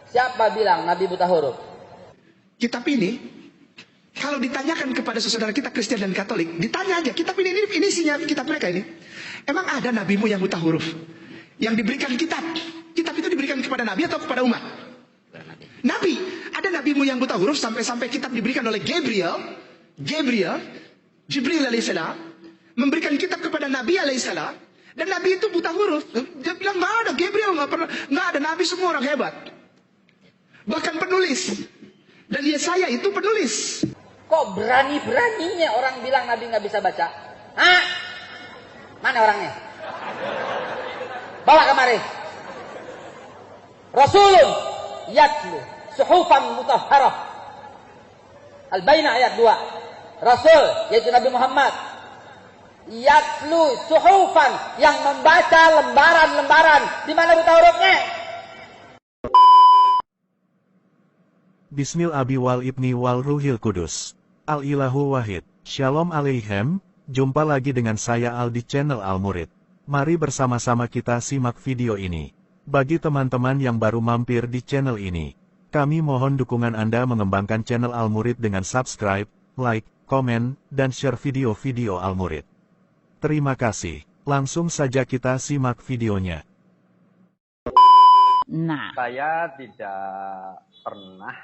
Siapa bilang Nabi buta huruf? Kitab ini, kalau ditanyakan kepada saudara kita Kristen dan Katolik, ditanya aja, kitab ini isinya kitab mereka ini. Emang ada nabimu yang buta huruf? Yang diberikan kitab. Kitab itu diberikan kepada nabi atau kepada umat? Nabi. Ada nabimu yang buta huruf sampai-sampai kitab diberikan oleh Jibril alaihissalam memberikan kitab kepada Nabi alaihissalam, dan Nabi itu buta huruf. Dia bilang nggak ada, Gabriel nggak ada, Nabi semua orang hebat. Bahkan penulis. Dan Yesaya itu penulis. Kok berani-beraninya orang bilang Nabi nggak bisa baca? Hah? Mana orangnya? Bawa kemari. Rasulun yatlu suhufan mutahharah. Al-Bainah ayat 2. Rasul, yaitu Nabi Muhammad, yatlu suhufan, yang membaca lembaran-lembaran. Di mana buta hurufnya? Bismil Abi wal Ibni wal Ruhil Kudus. Al-Ilahu Wahid. Shalom Aleichem. Jumpa lagi dengan saya Al di channel Al Murid. Mari bersama-sama kita simak video ini. Bagi teman-teman yang baru mampir di channel ini, kami mohon dukungan Anda mengembangkan channel Al Murid dengan subscribe, like, komen, dan share video-video Al Murid. Terima kasih. Langsung saja kita simak videonya. Nah, saya tidak pernah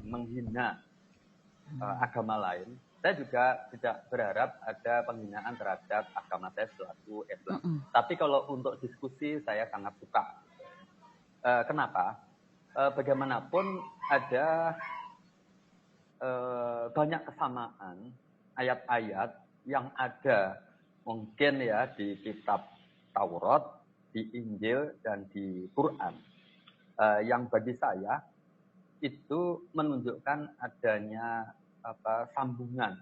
menghina agama lain. Saya juga tidak berharap ada penghinaan terhadap agama saya selaku Islam. Tapi kalau untuk diskusi saya sangat suka. Kenapa? Bagaimanapun ada banyak kesamaan ayat-ayat yang ada mungkin ya di kitab Taurat, di Injil, dan di Quran. Yang bagi saya itu menunjukkan adanya sambungan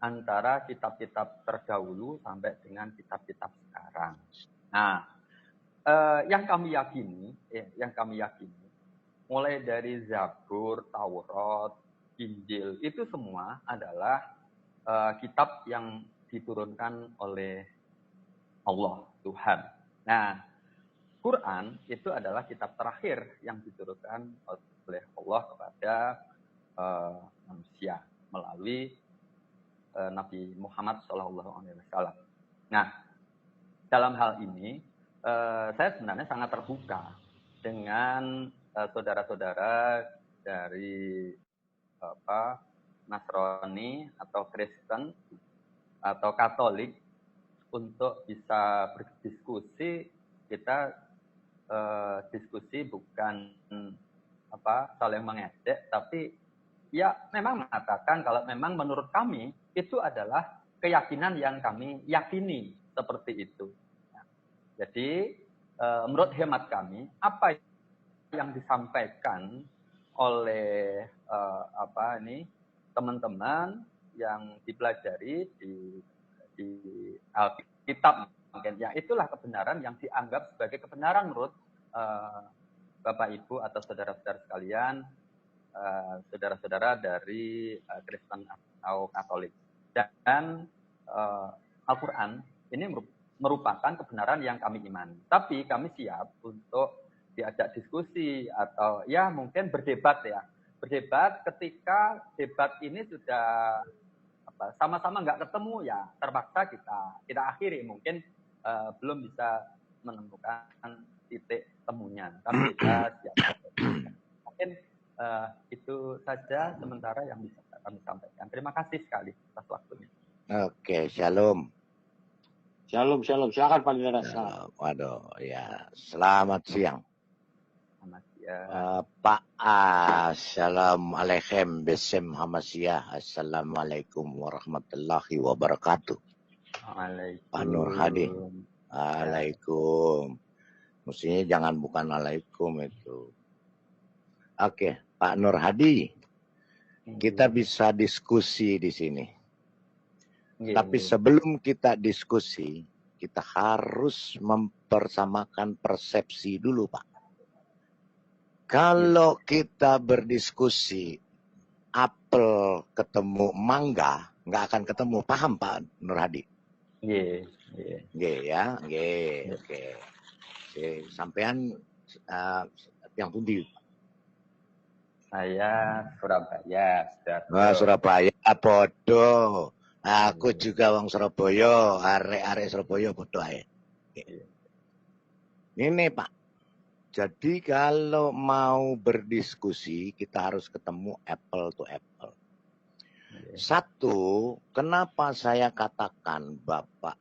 antara kitab-kitab terdahulu sampai dengan kitab-kitab sekarang. Nah, yang kami yakini, mulai dari Zabur, Taurat, Injil, itu semua adalah kitab yang diturunkan oleh Allah, Tuhan. Nah, Quran itu adalah kitab terakhir yang diturunkan oleh Allah kepada manusia melalui Nabi Muhammad SAW. Nah, dalam hal ini saya sebenarnya sangat terbuka dengan saudara-saudara dari Nasrani atau Kristen atau Katolik untuk bisa berdiskusi. Kita diskusi bukan saling mengejek, tapi ya memang mengatakan kalau memang menurut kami itu adalah keyakinan yang kami yakini seperti itu. Nah, jadi menurut hemat kami, apa yang disampaikan oleh teman-teman yang dipelajari di Alkitab, mungkin ya itulah kebenaran yang dianggap sebagai kebenaran menurut Bapak Ibu atau saudara-saudara sekalian, saudara-saudara dari Kristen atau Katolik. Dan Al-Quran ini merupakan kebenaran yang kami imani. Tapi kami siap untuk diajak diskusi atau ya mungkin berdebat ya. Berdebat ketika debat ini sudah sama-sama nggak ketemu, ya terpaksa kita akhiri. Mungkin belum bisa menemukan titik temunya. Tapi kita siap. Mungkin itu saja sementara yang bisa kami sampaikan. Terima kasih sekali atas waktunya. Oke, shalom. Shalom. Silakan Pak Lira. Waduh, ya. Selamat siang. Selamat siang. Pak Assalamualaikum Besem Hamasyah. Assalamualaikum warahmatullahi wabarakatuh. Waalaikumsalam. Pak Nur Hadi. Waalaikum. Mestinya jangan bukan alaikum itu. Oke, Pak Nur Hadi. Kita bisa diskusi di sini. Tapi sebelum kita diskusi, kita harus mempersamakan persepsi dulu, Pak. Kalau kita berdiskusi apel ketemu mangga, nggak akan ketemu. Paham, Pak Nur Hadi? Oke. Sampean yang pundi, Saya Surabaya, Wah, Sidoarjo. Surabaya bodoh. Aku juga wong Surabaya, arek-arek Surabaya bodoh ae. Ini Pak. Jadi kalau mau berdiskusi kita harus ketemu apple to apple. Satu, kenapa saya katakan Bapak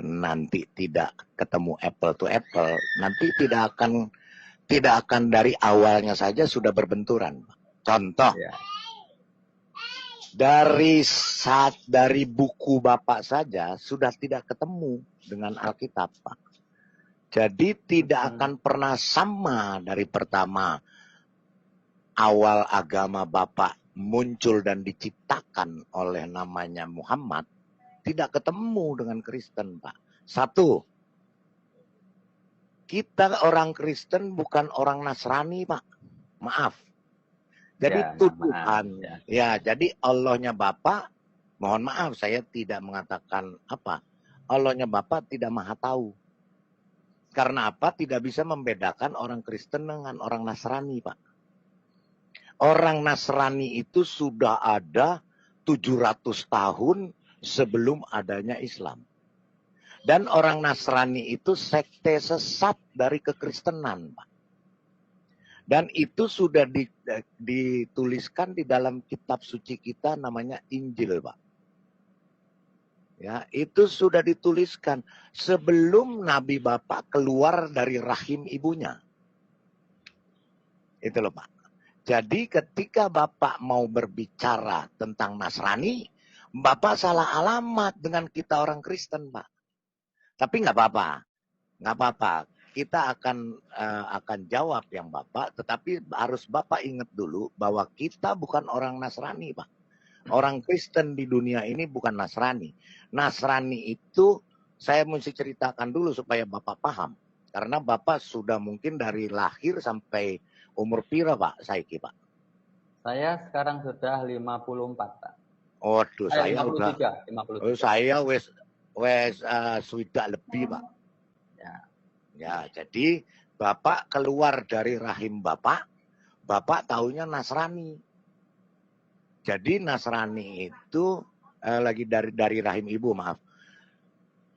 nanti tidak ketemu apple to apple, nanti tidak akan dari awalnya saja sudah berbenturan. Contoh, Ya. dari buku Bapak saja sudah tidak ketemu dengan Alkitab, Pak. Jadi tidak akan pernah sama dari pertama awal agama Bapak muncul dan diciptakan oleh namanya Muhammad, tidak ketemu dengan Kristen, Pak. Satu, kita orang Kristen bukan orang Nasrani, Pak. Maaf. Jadi Ya, tuduhan. maaf, Ya, jadi Allahnya Bapak, mohon maaf saya tidak mengatakan apa. Allahnya Bapak tidak maha tahu. Karena apa? Tidak bisa membedakan orang Kristen dengan orang Nasrani, Pak. Orang Nasrani itu sudah ada 700 tahun sebelum adanya Islam. Dan orang Nasrani itu sekte sesat dari kekristenan, Pak. Dan itu sudah dituliskan di dalam kitab suci kita namanya Injil, Pak. Ya, itu sudah dituliskan sebelum Nabi Bapak keluar dari rahim ibunya. Itu loh, Pak. Jadi ketika Bapak mau berbicara tentang Nasrani, Bapak salah alamat dengan kita orang Kristen, Pak. Tapi nggak apa-apa, nggak apa-apa. Kita akan jawab yang Bapak, tetapi harus Bapak ingat dulu bahwa kita bukan orang Nasrani, Pak. Orang Kristen di dunia ini bukan Nasrani. Nasrani itu saya mesti ceritakan dulu supaya Bapak paham. Karena Bapak sudah mungkin dari lahir sampai umur pira, Pak, Saiki, Pak? Saya sekarang sudah 54, Pak. Waduh, saya 53, udah 53. Oh, saya wes sudah lebih, Pak. Ya, jadi Bapak keluar dari rahim Bapak taunya Nasrani. Jadi Nasrani itu lagi dari rahim ibu, maaf.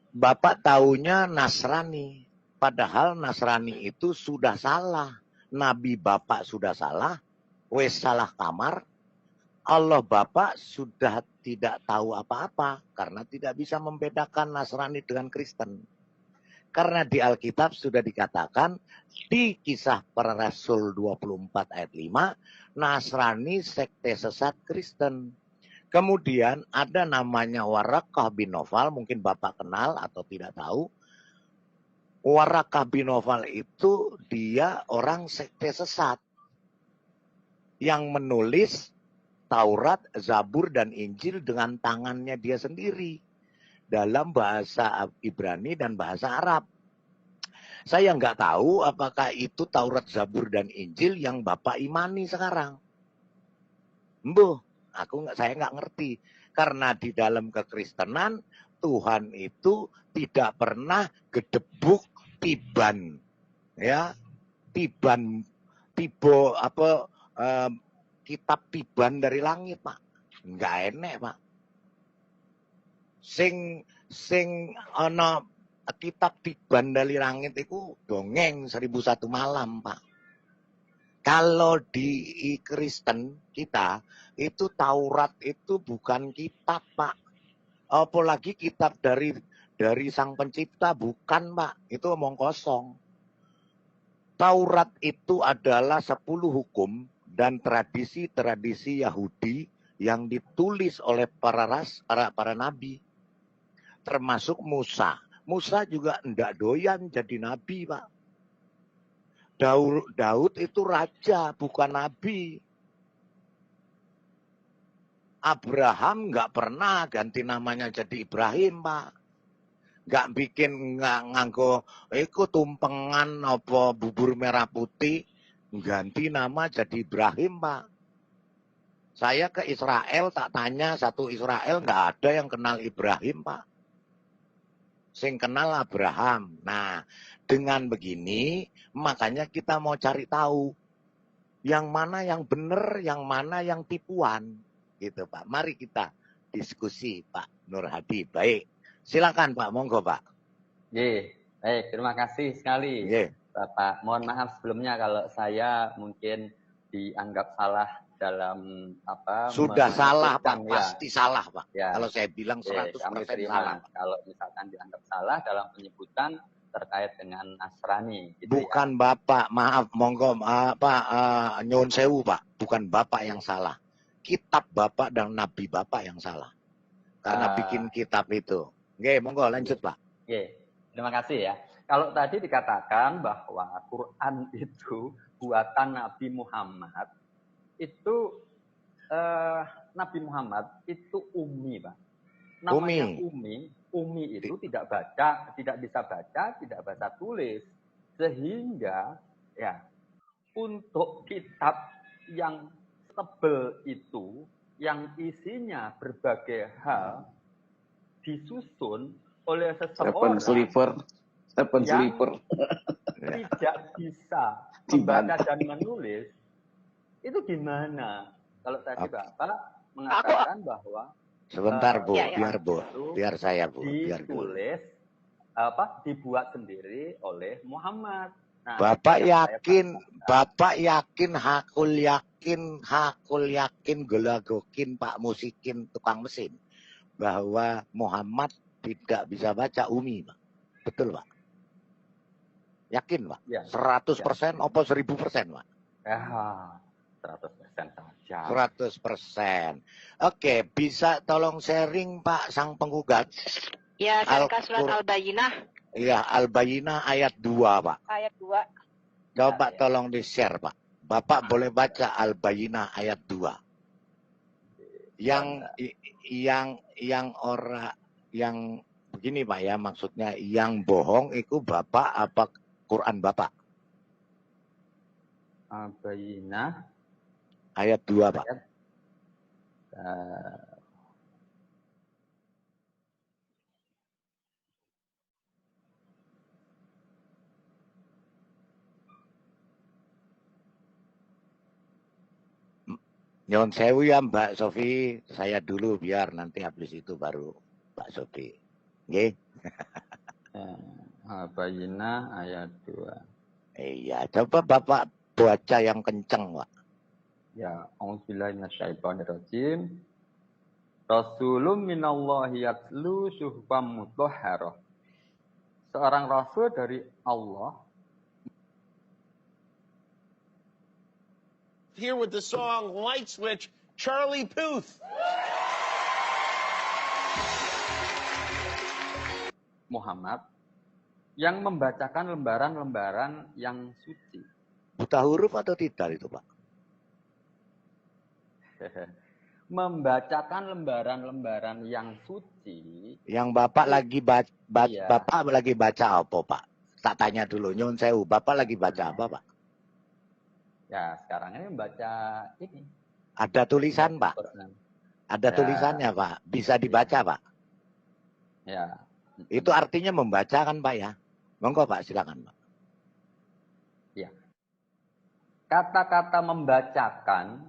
Bapak taunya Nasrani. Padahal Nasrani itu sudah salah. Nabi Bapak sudah salah. Wes salah kamar. Allah Bapak sudah tidak tahu apa-apa. Karena tidak bisa membedakan Nasrani dengan Kristen. Karena di Alkitab sudah dikatakan di Kisah Para Rasul 24 ayat 5, Nasrani sekte sesat Kristen. Kemudian ada namanya Warakah bin Nawfal, mungkin Bapak kenal atau tidak tahu. Warakah bin Nawfal itu dia orang sekte sesat yang menulis Taurat, Zabur, dan Injil dengan tangannya dia sendiri. Dalam bahasa Ibrani dan bahasa Arab. Saya nggak tahu apakah itu Taurat, Zabur, dan Injil yang Bapak imani sekarang. Saya nggak ngerti. Karena di dalam kekristenan, Tuhan itu tidak pernah gedebuk tiban. Ya, kitab tiban dari langit, Pak. Nggak enek, Pak. Sing ana kitab tiban dari langit itu dongeng 1001 malam, Pak. Kalau di Kristen kita itu Taurat itu bukan kitab, Pak. Apalagi kitab dari Sang Pencipta, bukan, Pak. Itu omong kosong. Taurat itu adalah 10 hukum dan tradisi-tradisi Yahudi yang ditulis oleh para nabi. Termasuk Musa. Musa juga enggak doyan jadi nabi, Pak. Daud itu raja, bukan nabi. Abraham enggak pernah ganti namanya jadi Ibrahim, Pak. Enggak nganggo tumpengan apa bubur merah putih, ganti nama jadi Ibrahim, Pak. Saya ke Israel tak tanya satu Israel enggak ada yang kenal Ibrahim, Pak. Sing kenal Abraham. Nah, dengan begini, makanya kita mau cari tahu. Yang mana yang benar, yang mana yang tipuan. Gitu Pak. Mari kita diskusi Pak Nur Hadi. Baik. Silakan Pak, monggo Pak. Baik, terima kasih sekali Ye. Bapak. Mohon maaf sebelumnya kalau saya mungkin dianggap salah dalam Sudah salah Pak, ya. pasti salah Pak. Ya. Kalau saya bilang 100% Kami terima salah. kalau misalkan dianggap salah dalam penyebutan terkait dengan Nasrani. Gitu bukan ya. Bapak, maaf, monggo nyuwun sewu Pak, bukan Bapak yang salah. Kitab Bapak dan Nabi Bapak yang salah. Karena bikin kitab itu. Oke, monggo lanjut Pak. Oke, terima kasih ya. Kalau tadi dikatakan bahwa Quran itu buatan Nabi Muhammad, itu Nabi Muhammad itu ummi, Pak. Namanya ummi itu tidak bisa baca, tidak baca tulis. Sehingga ya untuk kitab yang tebel itu, yang isinya berbagai hal, disusun oleh seseorang yang tidak bisa membaca dan menulis, itu gimana? Kalau tadi Bapak mengatakan bahwa sebentar Bu, biar saya Bu, ditulis dibuat sendiri oleh Muhammad. Nah, Bapak yakin, hakul yakin, gelagokin, Pak musikin, tukang mesin, bahwa Muhammad tidak bisa baca umi, Pak. Betul, Pak? Yakin, Pak? Ya. 100% apa 1000%, Pak? Ya, 100% saja. 100%. Oke, bisa tolong sharing, Pak, sang penggugat? Ya, saya surat Al-Bayyinah. Iya, Al-Bayyinah ayat 2, Pak. Ayat 2. Coba tolong di-share, Pak. Bapak boleh baca Al-Bayyinah ayat 2. Yang begini Pak ya, maksudnya yang bohong itu Bapak apa Quran Bapak? Al-Bayyinah ayat 2, Pak. Nyon sewu ya Mbak Sofi, saya dulu biar nanti habis itu baru Mbak Sofi. Nggih. Al-Bayyinah ayat 2. Iya, coba Bapak baca yang kenceng, Pak. Ya, auzubillahi minasyaitonirrajim. Rasulun minallahi yatlu syuhbam mutahharah. Seorang rasul dari Allah. Here with the song Light Switch, Charlie Puth. Muhammad yang membacakan lembaran-lembaran yang suci. Buta huruf atau tidak itu, Pak? Membacakan lembaran-lembaran yang suci. Yang Bapak lagi Bapak lagi baca apa, Pak? Tak tanya dulu, nyun sewu, Bapak lagi baca apa, Pak? Ya, sekarang ini membaca ini. Ada tulisan, Pak? Ada tulisannya, Pak? Bisa dibaca, Pak? Ya. Itu artinya membaca kan, Pak ya? Monggo, Pak, silakan, Pak. Ya. Kata-kata membacakan,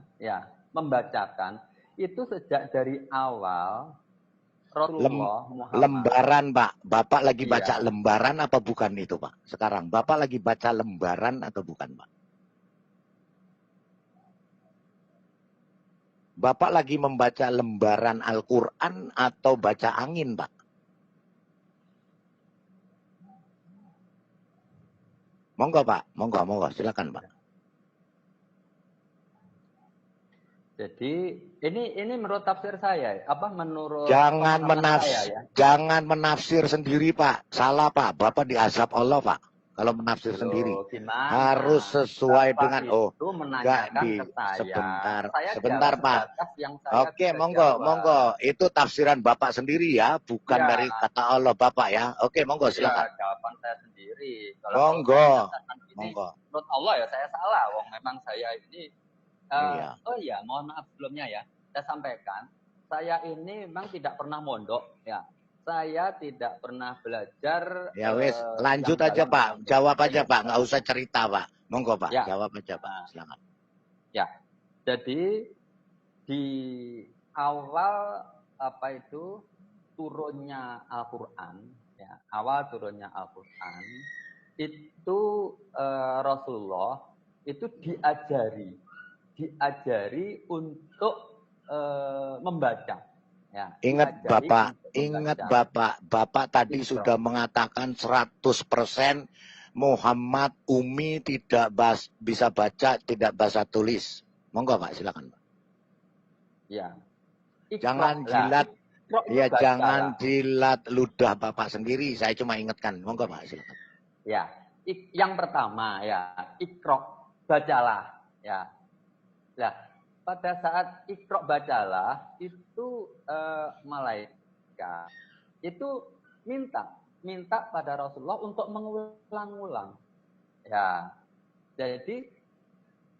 membacakan itu sejak dari awal Rasulullah Muhammad. Lembaran, Pak. Bapak lagi baca lembaran apa bukan itu, Pak? Sekarang Bapak lagi baca lembaran atau bukan, Pak? Bapak lagi membaca lembaran Al-Quran atau baca angin, Pak? Monggo, Pak. Monggo. Silakan, Pak. Jadi ini menurut tafsir saya, menurut jangan menafsir ya? Sendiri, Pak. Salah, Pak. Bapak diazab Allah, Pak. Kalau menafsir sendiri. Gimana? Harus sesuai Bapak dengan itu menanyakan ke saya. Sebentar, Pak. Oke, monggo. Itu tafsiran Bapak sendiri ya, bukan dari kata Allah Bapak ya. Oke, monggo silakan. Jawaban saya sendiri. Monggo. Menurut Allah ya saya salah. Memang saya ini mohon maaf sebelumnya ya. Saya sampaikan, saya ini memang tidak pernah mondok ya. Saya tidak pernah belajar. Ya wes, lanjut aja Pak. Jawab aja Pak, nggak usah cerita Pak. Monggo Pak, jawab aja Pak. Silakan. Ya, jadi di awal turunnya Al-Quran, ya, awal turunnya Al-Quran itu Rasulullah itu diajari untuk membaca. Ya, Ingat Bapak tadi sudah mengatakan 100% Muhammad Umi tidak bisa baca, tidak bahasa tulis. Monggo Pak, silakan Pak. Ya. Jangan jilat, jangan jilat ludah Bapak sendiri. Saya cuma ingatkan. Monggo Pak, silakan. Ya, yang pertama ya, Iqra, bacalah. Ya, nah, pada saat Iqra bacalah itu malaikat itu minta pada Rasulullah untuk mengulang-ulang. Ya, jadi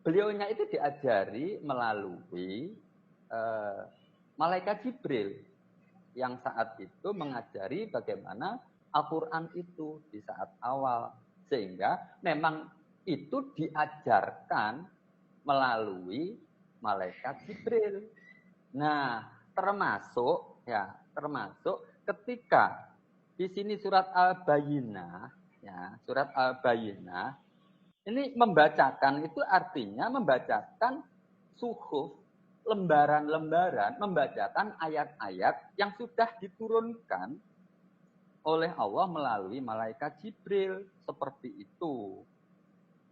beliaunya itu diajari melalui malaikat Jibril yang saat itu mengajari bagaimana Al-Quran itu di saat awal, sehingga memang itu diajarkan melalui malaikat Jibril. Nah, termasuk ketika di sini surat Al-Bayyinah, ya, surat Al-Bayyinah ini membacakan itu artinya membacakan suhuf, lembaran-lembaran, membacakan ayat-ayat yang sudah diturunkan oleh Allah melalui malaikat Jibril, seperti itu.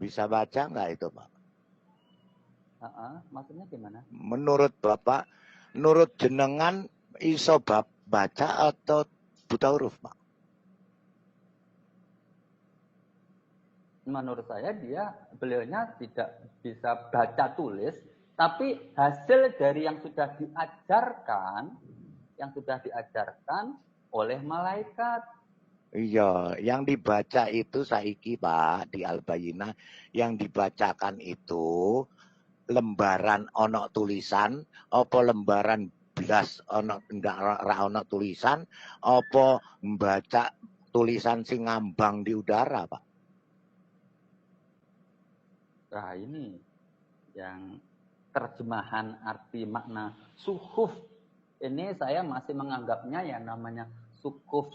Bisa baca nggak itu Pak? Maksudnya gimana? Menurut Bapak, menurut jenengan iso baca atau buta huruf Pak? Menurut saya beliaunya tidak bisa baca tulis, tapi hasil dari yang sudah diajarkan oleh malaikat. Iya, yang dibaca itu saiki Pak di Al-Bayyinah, yang dibacakan itu lembaran ono tulisan, apa lembaran blas ono ndak ra ono tulisan, apa membaca tulisan sing ngambang di udara Pak? Nah, ini yang terjemahan arti makna suhuf. Ini saya masih menganggapnya yang namanya sukuf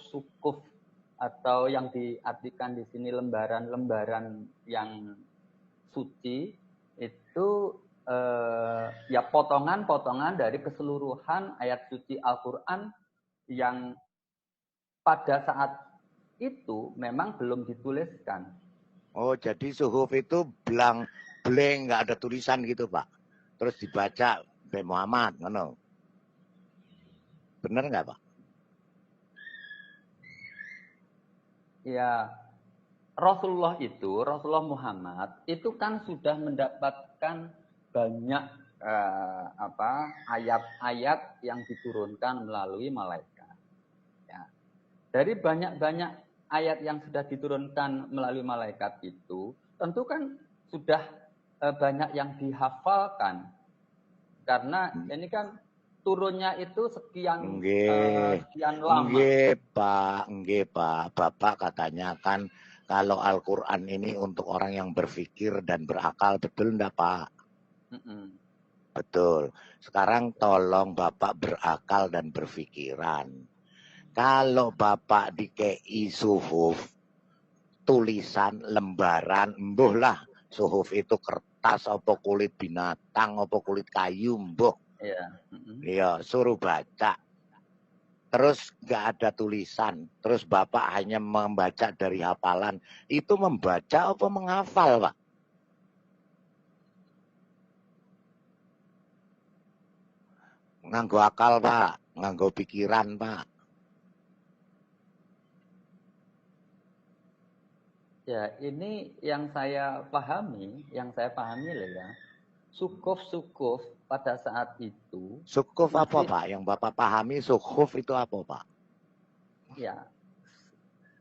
atau yang diartikan di sini lembaran-lembaran yang suci itu ya potongan-potongan dari keseluruhan ayat suci Al-Quran yang pada saat itu memang belum dituliskan. Oh, jadi suhuf itu blank nggak ada tulisan gitu Pak. Terus dibaca Nabi Muhammad, ngono. Bener nggak Pak? Ya, Rasulullah Muhammad itu kan sudah mendapatkan banyak ayat-ayat yang diturunkan melalui malaikat. Ya. Dari banyak-banyak ayat yang sudah diturunkan melalui malaikat itu, tentu kan sudah banyak yang dihafalkan. Karena ini kan turunnya itu sekian lama. Nggih Pak. Bapak katanya kan kalau Al-Quran ini untuk orang yang berpikir dan berakal, betul enggak Pak? Betul. Sekarang tolong Bapak berakal dan berpikiran. Kalau Bapak dikei suhuf, tulisan, lembaran, mbuh lah. Suhuf itu kertas, apa kulit binatang, apa kulit kayu, mbuh. Iya, suruh baca. Terus nggak ada tulisan. Terus Bapak hanya membaca dari hafalan. Itu membaca apa menghafal, Pak? Nganggo akal, Pak. Nganggo pikiran, Pak. Ya, ini yang saya pahami loh ya. Sukuf pada saat itu. Sukuf apa Pak? Yang Bapak pahami sukuf itu apa Pak? Ya,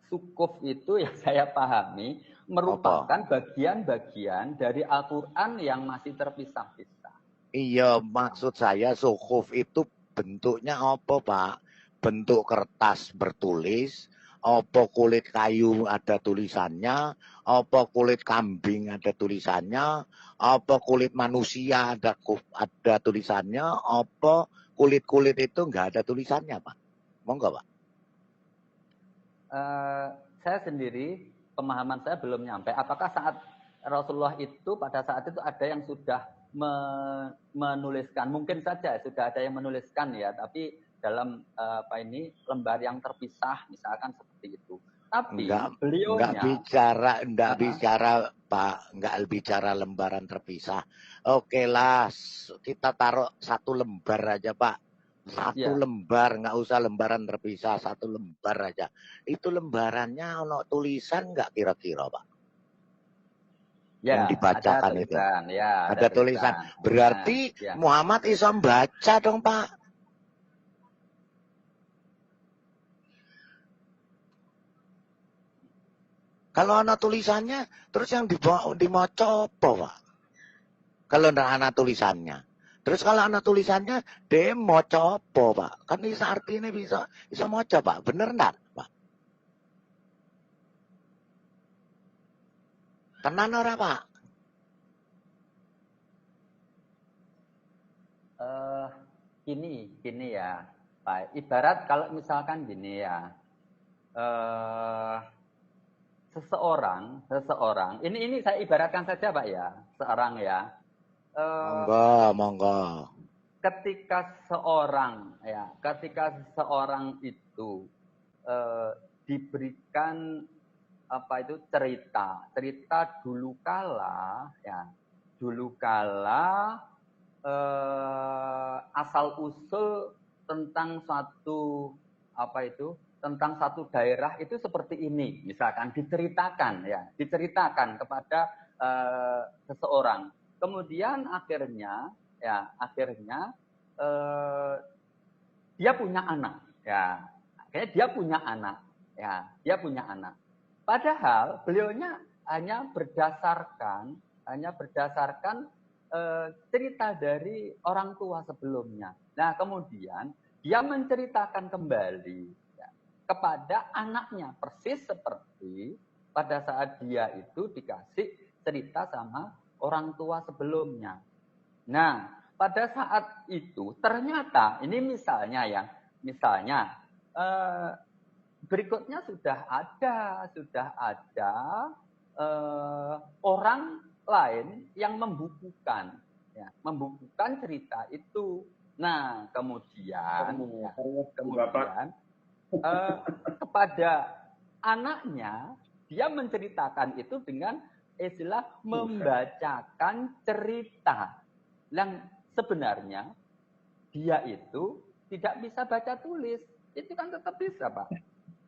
sukuf itu yang saya pahami merupakan bagian-bagian dari Al-Quran yang masih terpisah-pisah. Iya, maksud saya sukuf itu bentuknya apa Pak? Bentuk kertas bertulis, apa kulit kayu ada tulisannya, apa kulit kambing ada tulisannya, apa kulit manusia ada tulisannya, apa kulit-kulit itu nggak ada tulisannya, Pak? Monggo, Pak. Saya sendiri, pemahaman saya belum nyampe. Apakah saat Rasulullah itu, pada saat itu ada yang sudah menuliskan? Mungkin saja sudah ada yang menuliskan ya, tapi dalam lembar yang terpisah, misalkan seperti itu. Tapi beliaunya enggak bicara Pak, enggak bicara lembaran terpisah. Oke lah, kita taruh satu lembar aja Pak. Satu lembar, enggak usah lembaran terpisah, satu lembar aja. Itu lembarannya ono tulisan enggak kira-kira Pak? Ya, yang dibacakan ada itu. Ya, ada tulisan. Berarti Muhammad bisa membaca dong Pak. Kalau anak tulisannya, terus yang dimoco apa, Pak? Kalau anak tulisannya. Terus kalau anak tulisannya, dia moco apa, Pak? Kan ini artinya bisa moco, Pak. Bener enggak, Pak? Tenan ora, Pak? Gini ya, Pak. Ibarat kalau misalkan gini ya, seseorang, ini saya ibaratkan saja Pak ya, seorang ya. Monggo. Ketika seseorang itu diberikan cerita dulu kala asal usul tentang tentang satu daerah itu seperti ini, misalkan diceritakan kepada seseorang. Kemudian akhirnya dia punya anak, dia punya anak. Padahal beliaunya hanya berdasarkan cerita dari orang tua sebelumnya. Nah, kemudian dia menceritakan kembali kepada anaknya, persis seperti pada saat dia itu dikasih cerita sama orang tua sebelumnya. Nah, pada saat itu ternyata ini misalnya berikutnya sudah ada orang lain yang membukukan cerita itu. Nah, kemudian kepada anaknya dia menceritakan itu dengan istilah membacakan cerita yang sebenarnya dia itu tidak bisa baca tulis. Itu kan tetap bisa, Pak.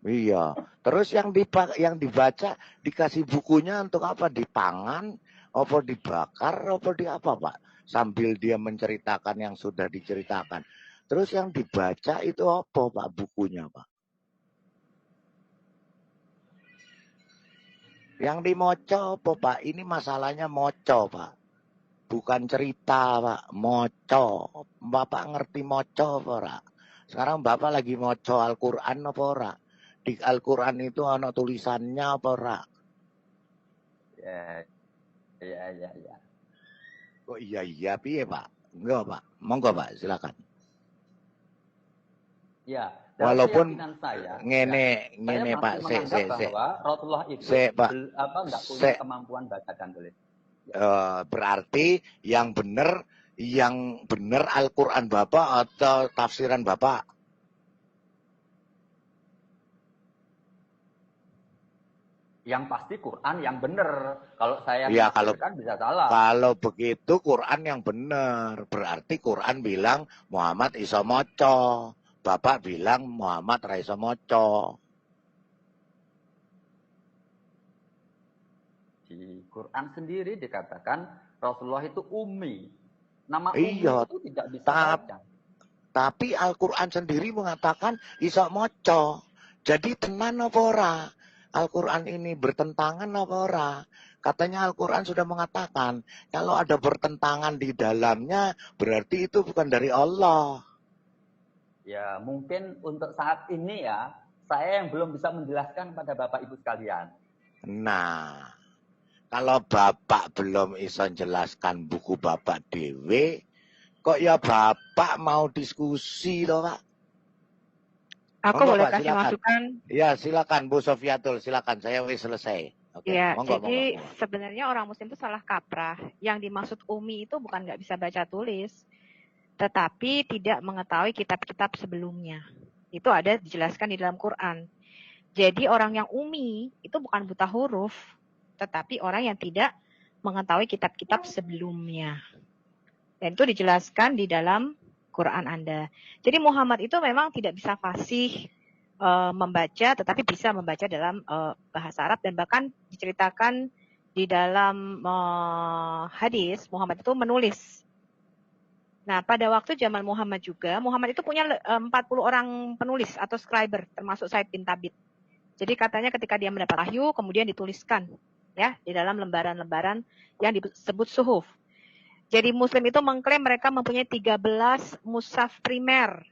Iya. Terus yang dibaca dikasih bukunya untuk apa? Dipangan, apa dibakar, apa di apa, Pak? Sambil dia menceritakan yang sudah diceritakan. Terus yang dibaca itu apa, Pak, bukunya, Pak? Yang dimoco apa, Pak? Ini masalahnya moco, Pak. Bukan cerita, Pak. Moco. Bapak ngerti moco apa ora? Sekarang Bapak lagi moco Al-Quran apa ora? Di Al-Quran itu ada tulisannya apa ora? Ya. Kok iya piye, Pak? Enggak, Pak. Monggo, Pak, silakan. Ya, walaupun saya, ngene Pak, bahwa Rasulullah itu enggak punya kemampuan baca dan tulis. Berarti yang benar Al-Quran Bapak atau tafsiran Bapak? Yang pasti Quran yang benar. Kalau saya kan bisa salah. Kalau begitu Quran yang benar. Berarti Quran bilang Muhammad iso moco. Bapak bilang Muhammad ra iso moco. Di Quran sendiri dikatakan Rasulullah itu ummi. Nama ummi itu tidak bisa baca. Tapi Al-Quran sendiri mengatakan iso moco. Jadi tenan apa ora? Al-Quran ini bertentangan apa ora? Katanya Al-Quran sudah mengatakan kalau ada bertentangan di dalamnya berarti itu bukan dari Allah. Ya, mungkin untuk saat ini ya Saya yang belum bisa menjelaskan pada Bapak Ibu sekalian. Nah, kalau Bapak belum iso jelaskan buku Bapak dewe, kok ya Bapak mau diskusi toh, Pak? Aku Monggo, boleh Pak, kasih silakan. masukan. Ya, silakan Bu Sofiatul, silakan. Saya wis selesai. Oke, Ya, monggo, jadi monggo. sebenarnya orang Muslim itu salah kaprah. Yang dimaksud umi itu bukan nggak bisa baca tulis, tetapi tidak mengetahui kitab-kitab sebelumnya. Itu ada dijelaskan di dalam Quran. Jadi orang yang umi itu bukan buta huruf, tetapi orang yang tidak mengetahui kitab-kitab sebelumnya. Dan itu dijelaskan di dalam Quran Anda. Jadi Muhammad itu memang tidak bisa fasih membaca, tetapi bisa membaca dalam bahasa Arab, dan bahkan diceritakan di dalam hadis Muhammad itu menulis. Nah, pada waktu zaman Muhammad juga, Muhammad itu punya 40 orang penulis atau scriber, termasuk Said bin Thabit. Jadi katanya ketika dia mendapat wahyu, kemudian dituliskan ya di dalam lembaran-lembaran yang disebut suhuf. Jadi Muslim itu mengklaim mereka mempunyai 13 mushaf primer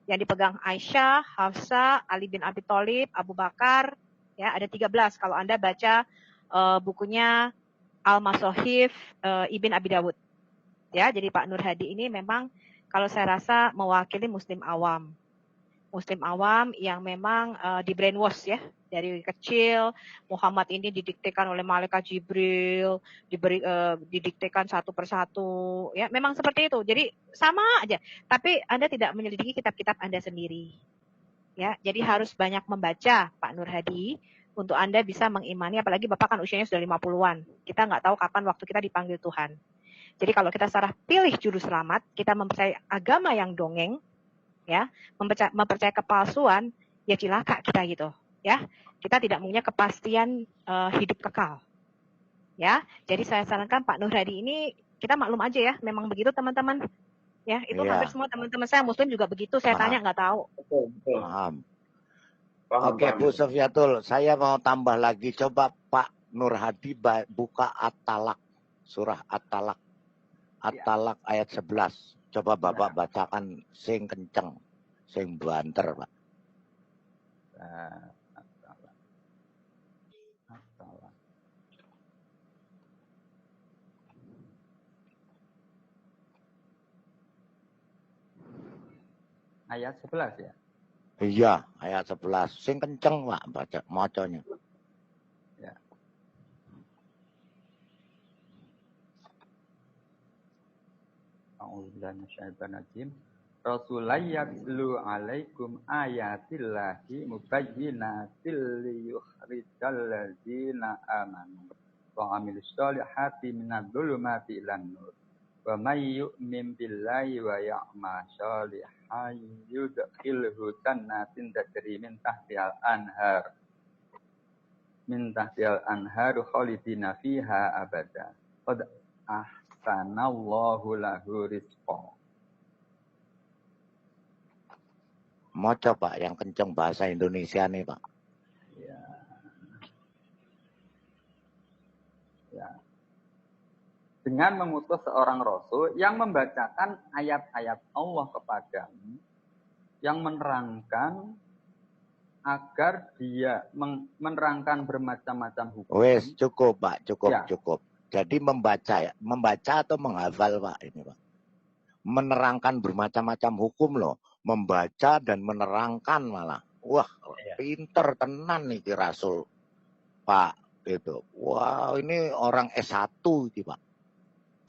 yang dipegang Aisyah, Hafsah, Ali bin Abi Thalib, Abu Bakar, ya ada 13 kalau Anda baca bukunya Al-Masahif Ibn Abi Dawud. Ya, jadi Pak Nur Hadi ini memang kalau saya rasa mewakili Muslim awam. Muslim awam yang memang di brainwash ya. Dari kecil Muhammad ini didiktekan oleh malaikat Jibril, didiktekan satu persatu, ya memang seperti itu. Jadi sama aja. Tapi Anda tidak menyelidiki kitab-kitab Anda sendiri, ya. Jadi harus banyak membaca, Pak Nur Hadi, untuk Anda bisa mengimani. Apalagi Bapak kan usianya sudah 50-an. Kita nggak tahu kapan waktu kita dipanggil Tuhan. Jadi kalau kita salah pilih juru selamat, kita mempercayai agama yang dongeng, ya, mempercayai kepalsuan, ya cilaka kita gitu. Ya, kita tidak punya kepastian hidup kekal. Ya, jadi saya sarankan Pak Nur Hadi ini kita maklum aja ya, memang begitu teman-teman. Ya, itu hampir semua teman-teman saya Muslim juga begitu. Saya tanya nggak tahu. Betul. Paham. Oke, Bu Sofiatul, saya mau tambah lagi. Coba Pak Nur Hadi buka At-Talaq, surah At-Talaq. At-Talaq ayat 11. Coba Bapak bacakan sing kenceng, sing banter, Pak. Ayat 11 ya? Iya, ayat 11. Sing kenceng, Pak, baca macanya. Ya. A'udzubillahi Rasulullah yatlu alaikum ayatillahi mubayyinatil liyukhrijal ladzina amanu wa amilus solihati minadh-dhulumati ilan nur. Wa may yu'min billahi wa ya'mal sholihan yudkhilhu jannatin tajri min tahtihal anhar. Min tahtihal anhar khalidina fiha abada. Qad ahsanallahu lahu rizqa. Moco, Pak, yang kenceng bahasa Indonesia nih, Pak. Ya. Ya. Dengan mengutus seorang rasul yang membacakan ayat-ayat Allah kepadamu, yang menerangkan agar dia menerangkan bermacam-macam hukum. Wes, cukup, Pak, cukup, Ya. cukup. Jadi membaca ya, membaca atau menghafal, Pak, ini, Pak. Menerangkan bermacam-macam hukum loh, membaca dan menerangkan malah. Wah, pinter tenan nih Rasul, Pak, itu. Wah, ini orang S1 ini, Pak.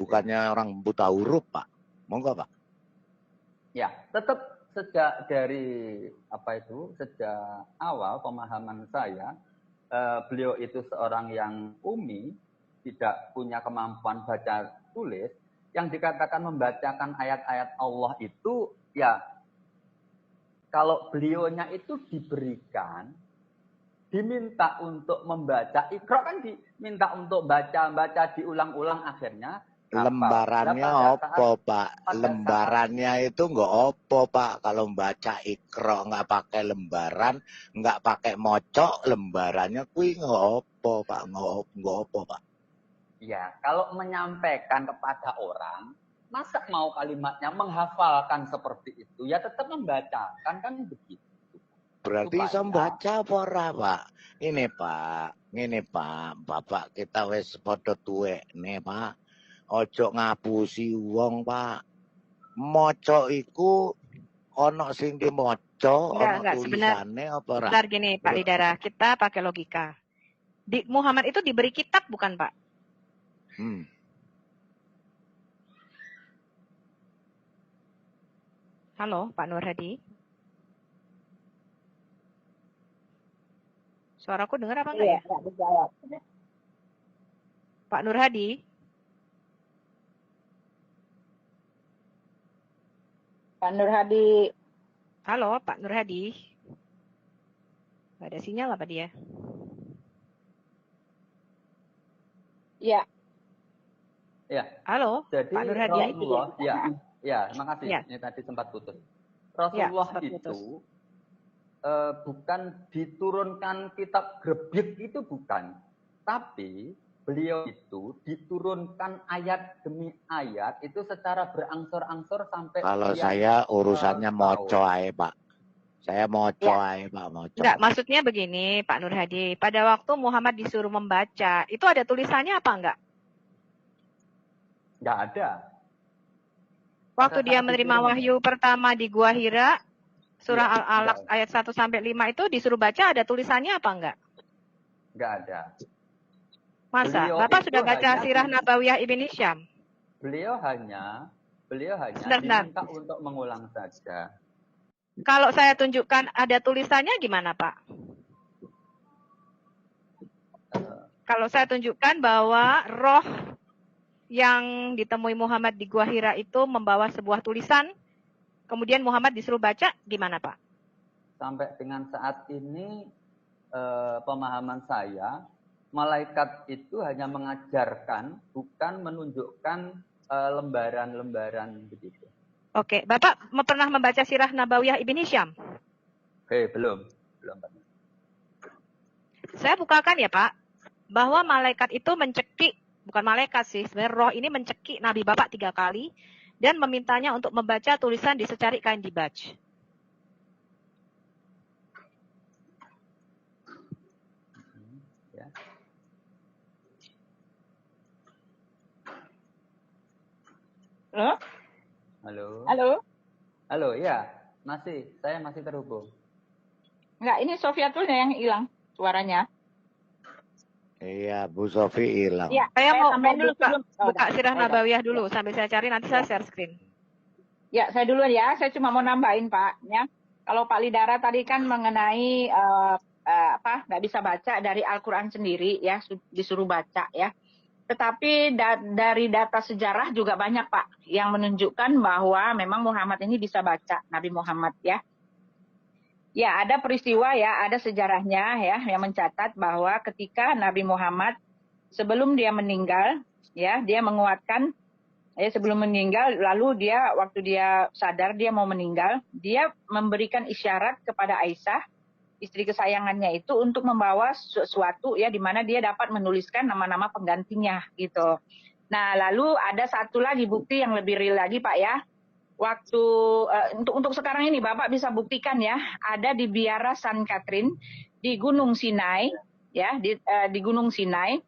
Bukannya orang buta huruf, Pak. Monggo, Pak. Ya, tetap sejak awal pemahaman saya, beliau itu seorang yang umi, tidak punya kemampuan baca tulis. Yang dikatakan membacakan ayat-ayat Allah itu, ya, kalau beliaunya itu diberikan, diminta untuk membaca, Iqra kan diminta untuk baca diulang-ulang akhirnya. Lembarannya opo, Pak? Lembarannya itu nggak opo, Pak. Kalau membaca Iqra nggak pakai lembaran, nggak pakai mocok, lembarannya kui nggak opo, Pak. Nggak opo, Pak. Ya, kalau menyampaikan kepada orang, masa mau kalimatnya menghafalkan seperti itu? Ya tetap membacakan, kan begitu. berarti iso supaya baca apa ora, Pak? Ini Pak, Bapak kita wis padha tuwekne, Pak. Ojo ngapusi wong, Pak. Maca iku ana sing dimaca, ana Enggak, tulisane apa ora? sebentar gini Pak Lidara, kita pakai logika. Muhammad itu diberi kitab bukan Pak? Halo, Pak Nur Hadi. Suaraku dengar apa enggak ya? Nggak dijawab. Pak Nur Hadi. Pak Nur Hadi. Halo, Pak Nur Hadi. Nggak ada sinyal apa dia? Ya. ya. Halo, Jadi Pak Nur Hadi. Rasulullah, ya, makasih. Ya. Ini tadi sempat putus. Rasulullah sempat itu putus. Bukan diturunkan kitab Gerbik itu bukan, tapi beliau itu diturunkan ayat demi ayat itu secara berangsur-angsur sampai. Kalau sekian, saya urusannya moco tahun. ae, Pak. Saya moco ae, Pak, moco. Enggak, maksudnya begini, Pak Nur Hadi. Pada waktu Muhammad disuruh membaca, itu ada tulisannya apa enggak? Nggak ada. Waktu Pada dia saat menerima disuruh wahyu pertama di Gua Hira, surah Iya, Al-Alaq enggak. ayat 1-5 itu disuruh baca, ada tulisannya apa enggak? Nggak ada. Masa? Beliau Bapak itu sudah baca hanya Sirah Nabawiyah Ibn Hisham? Beliau hanya Sebentar. diminta untuk mengulang saja. Kalau saya tunjukkan ada tulisannya gimana, Pak? Kalau saya tunjukkan bahwa roh yang ditemui Muhammad di Gua Hira itu membawa sebuah tulisan, kemudian Muhammad disuruh baca, gimana Pak? Sampai dengan saat ini pemahaman saya, malaikat itu hanya mengajarkan, bukan menunjukkan lembaran-lembaran begitu. Oke, Bapak pernah membaca Sirah Nabawiyah Ibn Hisham? Belum. Saya bukakan ya Pak, bahwa malaikat itu mencekik, bukan malaikat sih, sebenarnya roh ini mencekik Nabi Bapak 3 kali, dan memintanya untuk membaca tulisan di secari kain dibaj. Ya. Halo, ya, saya masih terhubung. Enggak, ini Sofiatulnya yang hilang suaranya. Iya, Bu Sofi hilang. Iya, Saya mau tambahin dulu buka sebelum. buka Sirah Nabawiyah dulu, sambil saya cari nanti saya share screen. Ya, saya duluan ya. Saya cuma mau nambahin Pak. Ya, kalau Pak Lidara tadi kan mengenai nggak bisa baca dari Al-Quran sendiri ya, disuruh baca ya. Tetapi dari data sejarah juga banyak Pak yang menunjukkan bahwa memang Muhammad ini bisa baca, Nabi Muhammad ya. Ya, ada peristiwa ya, ada sejarahnya ya yang mencatat bahwa ketika Nabi Muhammad sebelum dia meninggal ya, dia menguatkan ya sebelum meninggal, lalu dia waktu dia sadar dia mau meninggal, dia memberikan isyarat kepada Aisyah, istri kesayangannya itu, untuk membawa sesuatu ya di mana dia dapat menuliskan nama-nama penggantinya gitu. Nah, lalu ada satu lagi bukti yang lebih real lagi Pak ya. Waktu untuk sekarang ini Bapak bisa buktikan ya, ada di biara San Catherine di Gunung Sinai ya, di Gunung Sinai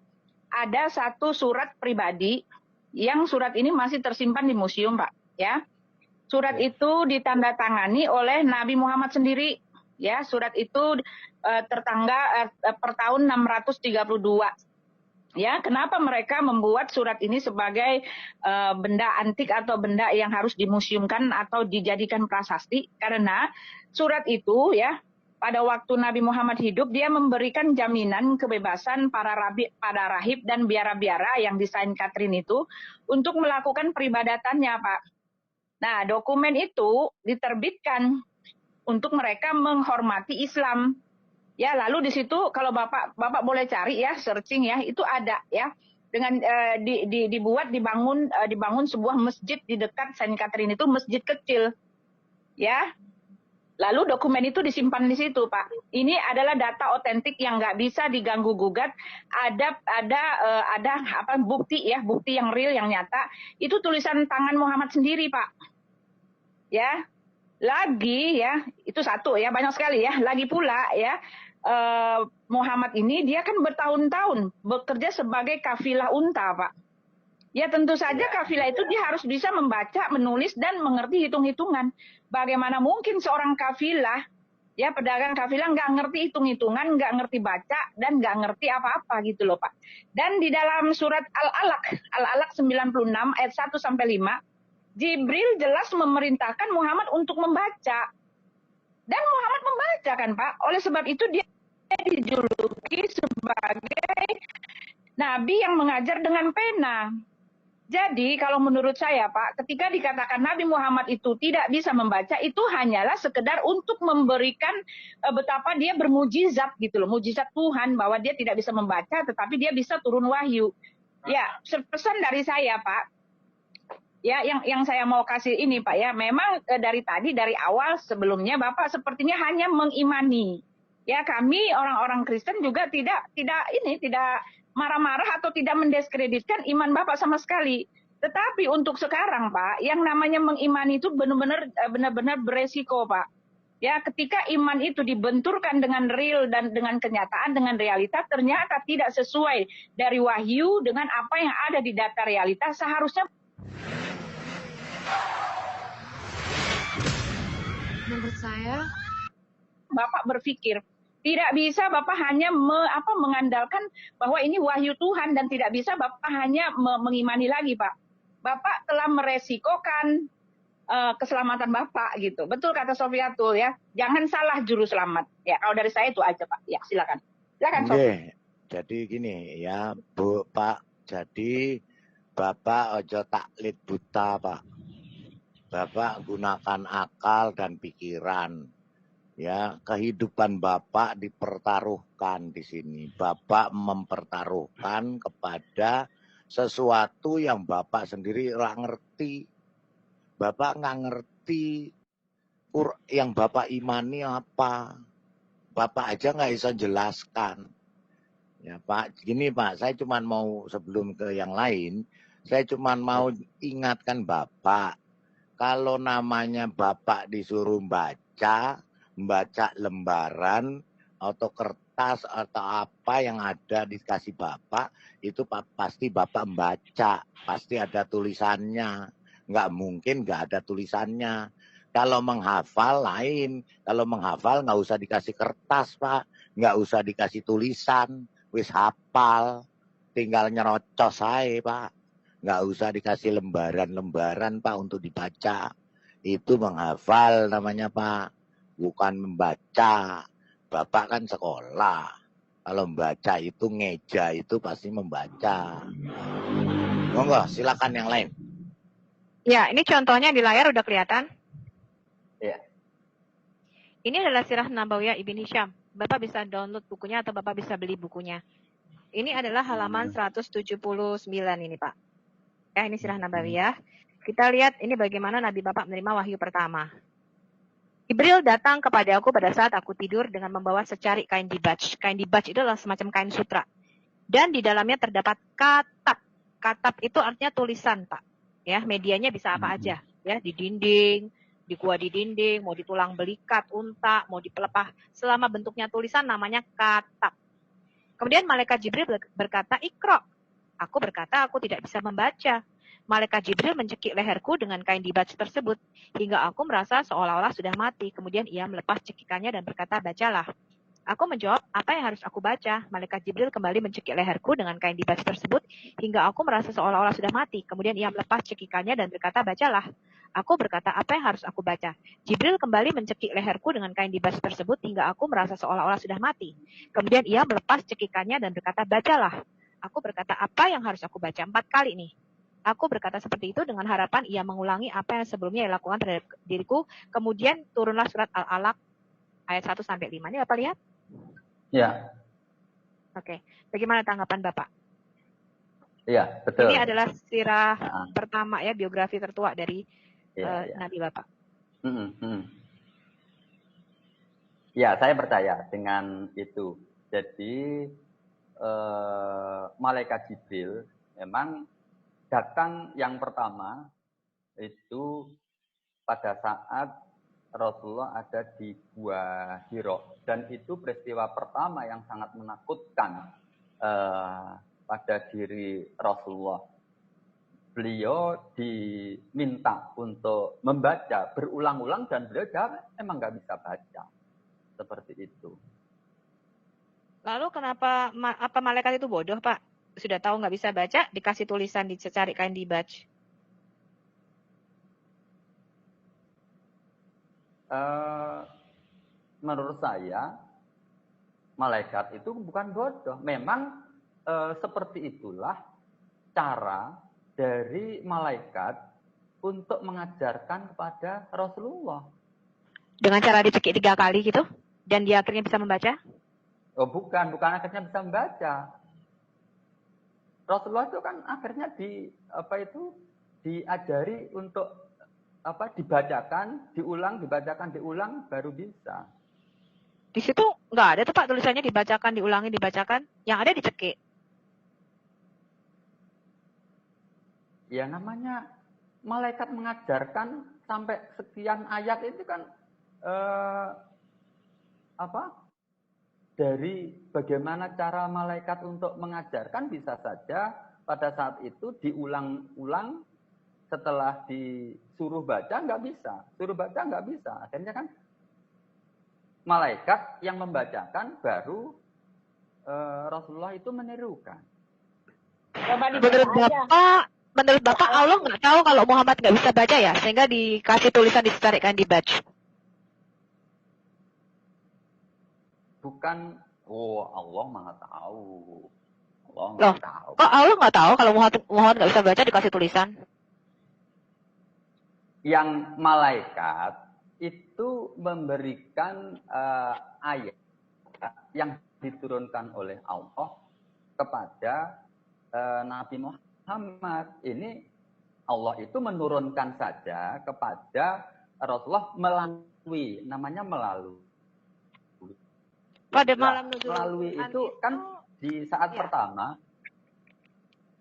ada satu surat pribadi yang surat ini masih tersimpan di museum Pak ya. Surat itu ditandatangani oleh Nabi Muhammad sendiri. Ya, surat itu tertanggal per tahun 632. Ya, kenapa mereka membuat surat ini sebagai benda antik atau benda yang harus dimuseumkan atau dijadikan prasasti? Karena surat itu ya, pada waktu Nabi Muhammad hidup, dia memberikan jaminan kebebasan para rahib dan biara-biara yang di Saint Catherine itu untuk melakukan peribadatannya, Pak. Nah, dokumen itu diterbitkan untuk mereka menghormati Islam. Ya, lalu di situ kalau Bapak boleh cari ya, searching ya, itu ada ya. Dengan dibangun sebuah masjid di dekat Saint Catherine itu, masjid kecil. Ya. Lalu dokumen itu disimpan di situ, Pak. Ini adalah data otentik yang nggak bisa diganggu gugat. Ada bukti ya, bukti yang real, yang nyata. Itu tulisan tangan Muhammad sendiri, Pak. Ya. lagi ya, itu satu ya, banyak sekali ya. Lagi pula ya, Muhammad ini dia kan bertahun-tahun bekerja sebagai kafilah unta, Pak. Ya tentu saja kafilah itu dia harus bisa membaca, menulis, dan mengerti hitung-hitungan. Bagaimana mungkin seorang kafilah, ya pedagang kafilah nggak ngerti hitung-hitungan, nggak ngerti baca, dan nggak ngerti apa-apa gitu loh Pak. Dan di dalam surat Al-Alaq 96 ayat 1-5, Jibril jelas memerintahkan Muhammad untuk membaca. Dan Muhammad membaca kan Pak. Oleh sebab itu dia dijuluki sebagai nabi yang mengajar dengan pena. Jadi kalau menurut saya Pak, ketika dikatakan Nabi Muhammad itu tidak bisa membaca, itu hanyalah sekedar untuk memberikan betapa dia bermujizat gitu loh, mujizat Tuhan bahwa dia tidak bisa membaca tetapi dia bisa turun wahyu. Ya, pesan dari saya Pak, ya yang saya mau kasih ini Pak ya, memang dari awal sebelumnya Bapak sepertinya hanya mengimani. Ya kami orang-orang Kristen juga tidak marah-marah atau tidak mendiskreditkan iman Bapak sama sekali. Tetapi untuk sekarang Pak, yang namanya mengimani itu benar-benar beresiko Pak. Ya, ketika iman itu dibenturkan dengan real dan dengan kenyataan, dengan realita, ternyata tidak sesuai dari wahyu dengan apa yang ada di data realita, seharusnya menurut saya Bapak berpikir tidak bisa Bapak hanya mengandalkan bahwa ini wahyu Tuhan dan tidak bisa Bapak hanya mengimani lagi Pak. Bapak telah meresikokan keselamatan Bapak gitu. Betul kata Sofiatul ya. Jangan salah juru selamat. Ya kalau dari saya itu aja Pak. Ya silakan. Silakan Sofi. Jadi gini ya Bu Pak. Jadi Bapak ojo taklid buta Pak. Bapak gunakan akal dan pikiran. Ya, kehidupan Bapak dipertaruhkan di sini. Bapak mempertaruhkan kepada sesuatu yang Bapak sendiri nggak ngerti. Bapak nggak ngerti yang Bapak imani apa. Bapak aja nggak bisa jelaskan. Ya Pak, gini Pak, saya cuma mau sebelum ke yang lain, saya cuma mau ingatkan Bapak. Kalau namanya Bapak disuruh baca lembaran atau kertas atau apa yang ada dikasih Bapak, itu pasti Bapak membaca, pasti ada tulisannya. Nggak mungkin nggak ada tulisannya. Kalau menghafal lain, kalau menghafal nggak usah dikasih kertas Pak, nggak usah dikasih tulisan, wis hafal, tinggal nyerocos aja Pak. Nggak usah dikasih lembaran-lembaran Pak untuk dibaca. Itu menghafal namanya Pak. Bukan membaca. Bapak kan sekolah. Kalau membaca itu ngeja itu pasti membaca. Monggo, silakan yang lain. Ya, ini contohnya di layar udah kelihatan. Iya. Ini adalah Sirah Nabawiyah Ibn Hisham. Bapak bisa download bukunya atau Bapak bisa beli bukunya. Ini adalah halaman 179 ini Pak. Ya, ini Sirah Nabawiyah. Kita lihat ini bagaimana Nabi Bapak menerima wahyu pertama. Jibril datang kepada aku pada saat aku tidur dengan membawa secari kain dibaj. Kain dibaj itu adalah semacam kain sutra. Dan di dalamnya terdapat katab. Katab itu artinya tulisan, Pak. Ya, medianya bisa apa aja. Ya, di dinding, di gua di dinding, mau di tulang belikat, unta, mau di pelepah. Selama bentuknya tulisan namanya katab. Kemudian malaikat Jibril berkata, "Iqra." Aku berkata, aku tidak bisa membaca. Malaikat Jibril mencekik leherku dengan kain dibaj tersebut, hingga aku merasa seolah-olah sudah mati. Kemudian ia melepas cekikannya dan berkata, "Bacalah." Aku menjawab, "Apa yang harus aku baca?" Malaikat Jibril kembali mencekik leherku dengan kain dibaj tersebut, hingga aku merasa seolah-olah sudah mati. Kemudian ia melepas cekikannya dan berkata, "Bacalah." Aku berkata, "Apa yang harus aku baca?" Jibril kembali mencekik leherku dengan kain dibaj tersebut, hingga aku merasa seolah-olah sudah mati. Kemudian ia melepas cekikannya dan berkata, "Bacalah." Aku berkata, "Apa yang harus aku baca?" 4 kali nih. Aku berkata seperti itu dengan harapan ia mengulangi apa yang sebelumnya ia lakukan terhadap diriku. Kemudian turunlah surat Al-Alaq ayat 1-5. Ini Bapak lihat? Ya. Oke. Bagaimana tanggapan Bapak? Iya, betul. Ini adalah sirah pertama ya, biografi tertua dari Nabi Bapak. Ya, saya percaya dengan itu. Jadi malaikat Jibril memang datang yang pertama itu pada saat Rasulullah ada di Gua Hiro, dan itu peristiwa pertama yang sangat menakutkan pada diri Rasulullah. Beliau diminta untuk membaca berulang-ulang dan beliau jawab emang nggak bisa baca, seperti itu. Lalu kenapa apa malaikat itu bodoh, Pak? Sudah tahu nggak bisa baca, dikasih tulisan, dicari kain dibaca. Menurut saya malaikat itu bukan bodoh. Memang seperti itulah cara dari malaikat untuk mengajarkan kepada Rasulullah. Dengan cara dicekik 3 kali gitu? Dan dia akhirnya bisa membaca? Oh bukan akhirnya bisa membaca. Rasulullah itu kan akhirnya diajari untuk dibacakan, diulang baru bisa. Di situ nggak ada tuh Pak tulisannya dibacakan, diulangi, dibacakan. Yang ada dicekik. Ya namanya malaikat mengajarkan sampai sekian ayat itu kan dari bagaimana cara malaikat untuk mengajarkan bisa saja pada saat itu diulang-ulang, setelah disuruh baca nggak bisa, akhirnya kan malaikat yang membacakan baru Rasulullah itu menirukan. Menurut Bapak Allah nggak tahu kalau Muhammad nggak bisa baca ya, sehingga dikasih tulisan dicarikan dibaca. Bukan, Allah maha tahu. Kok Allah nggak tahu kalau Muhammad nggak bisa baca dikasih tulisan? Yang malaikat itu memberikan ayat yang diturunkan oleh Allah kepada Nabi Muhammad. Ini Allah itu menurunkan saja kepada Rasulullah melalui. Pada malam nuzul melalui itu kan di saat pertama.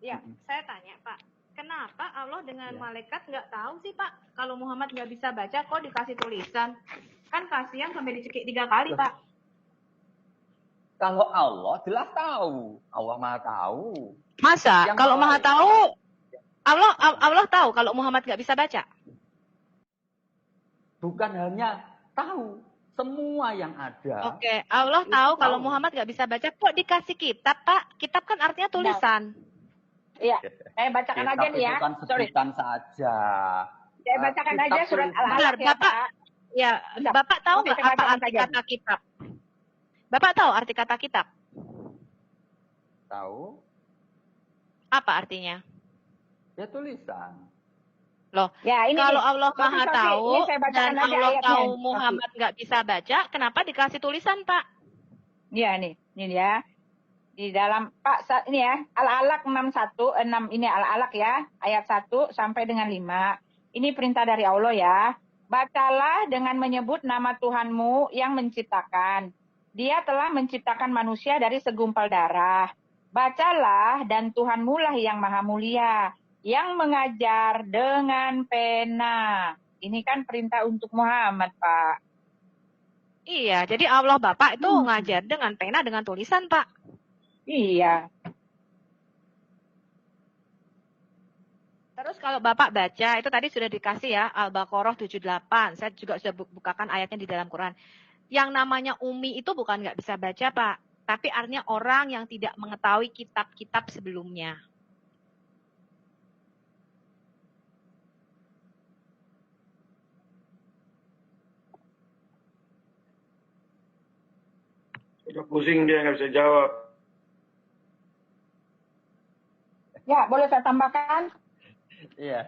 Ya, saya tanya Pak, kenapa Allah dengan malaikat nggak tahu sih Pak kalau Muhammad nggak bisa baca kok dikasih tulisan? Kan kasihan sampai dicekik 3 kali Pak. Kalau Allah jelas tahu, Allah maha tahu. Masa? Kalau maha tahu, Allah tahu kalau Muhammad nggak bisa baca? Bukan hanya tahu, semua yang ada. Oke, Allah tahu kalau Muhammad nggak bisa baca, kok dikasih kitab, Pak? Kitab kan artinya tulisan. Iya, saya bacakan aja nih ya. Kan sebutan saja. Saya bacakan aja surat Al-Alaq ya, Pak. Ya, Bapak tahu nggak apa arti kata kitab? Bapak tahu arti kata kitab? Tahu. Apa artinya? Ya tulisan. Loh, ya, ini kalau Allah maha tahu dan Allah tahu ayatnya. Muhammad nggak bisa baca, kenapa dikasih tulisan, Pak? Iya nih, ini ya. Di dalam Pak ini ya, Al-Alaq 6 ini Al-Alaq ya, ayat 1 sampai dengan 5. Ini perintah dari Allah ya. Bacalah dengan menyebut nama Tuhanmu yang menciptakan. Dia telah menciptakan manusia dari segumpal darah. Bacalah dan Tuhanmu lah yang maha mulia, yang mengajar dengan pena. Ini kan perintah untuk Muhammad, Pak. Iya, jadi Allah Bapak itu ngajar dengan pena, dengan tulisan, Pak. Iya. Terus kalau Bapak baca, itu tadi sudah dikasih ya, Al-Baqarah 78. Saya juga sudah bukakan ayatnya di dalam Quran. Yang namanya Umi itu bukan nggak bisa baca, Pak. Tapi artinya orang yang tidak mengetahui kitab-kitab sebelumnya. Udah pusing dia nggak bisa jawab. Ya, boleh saya tambahkan? Iya.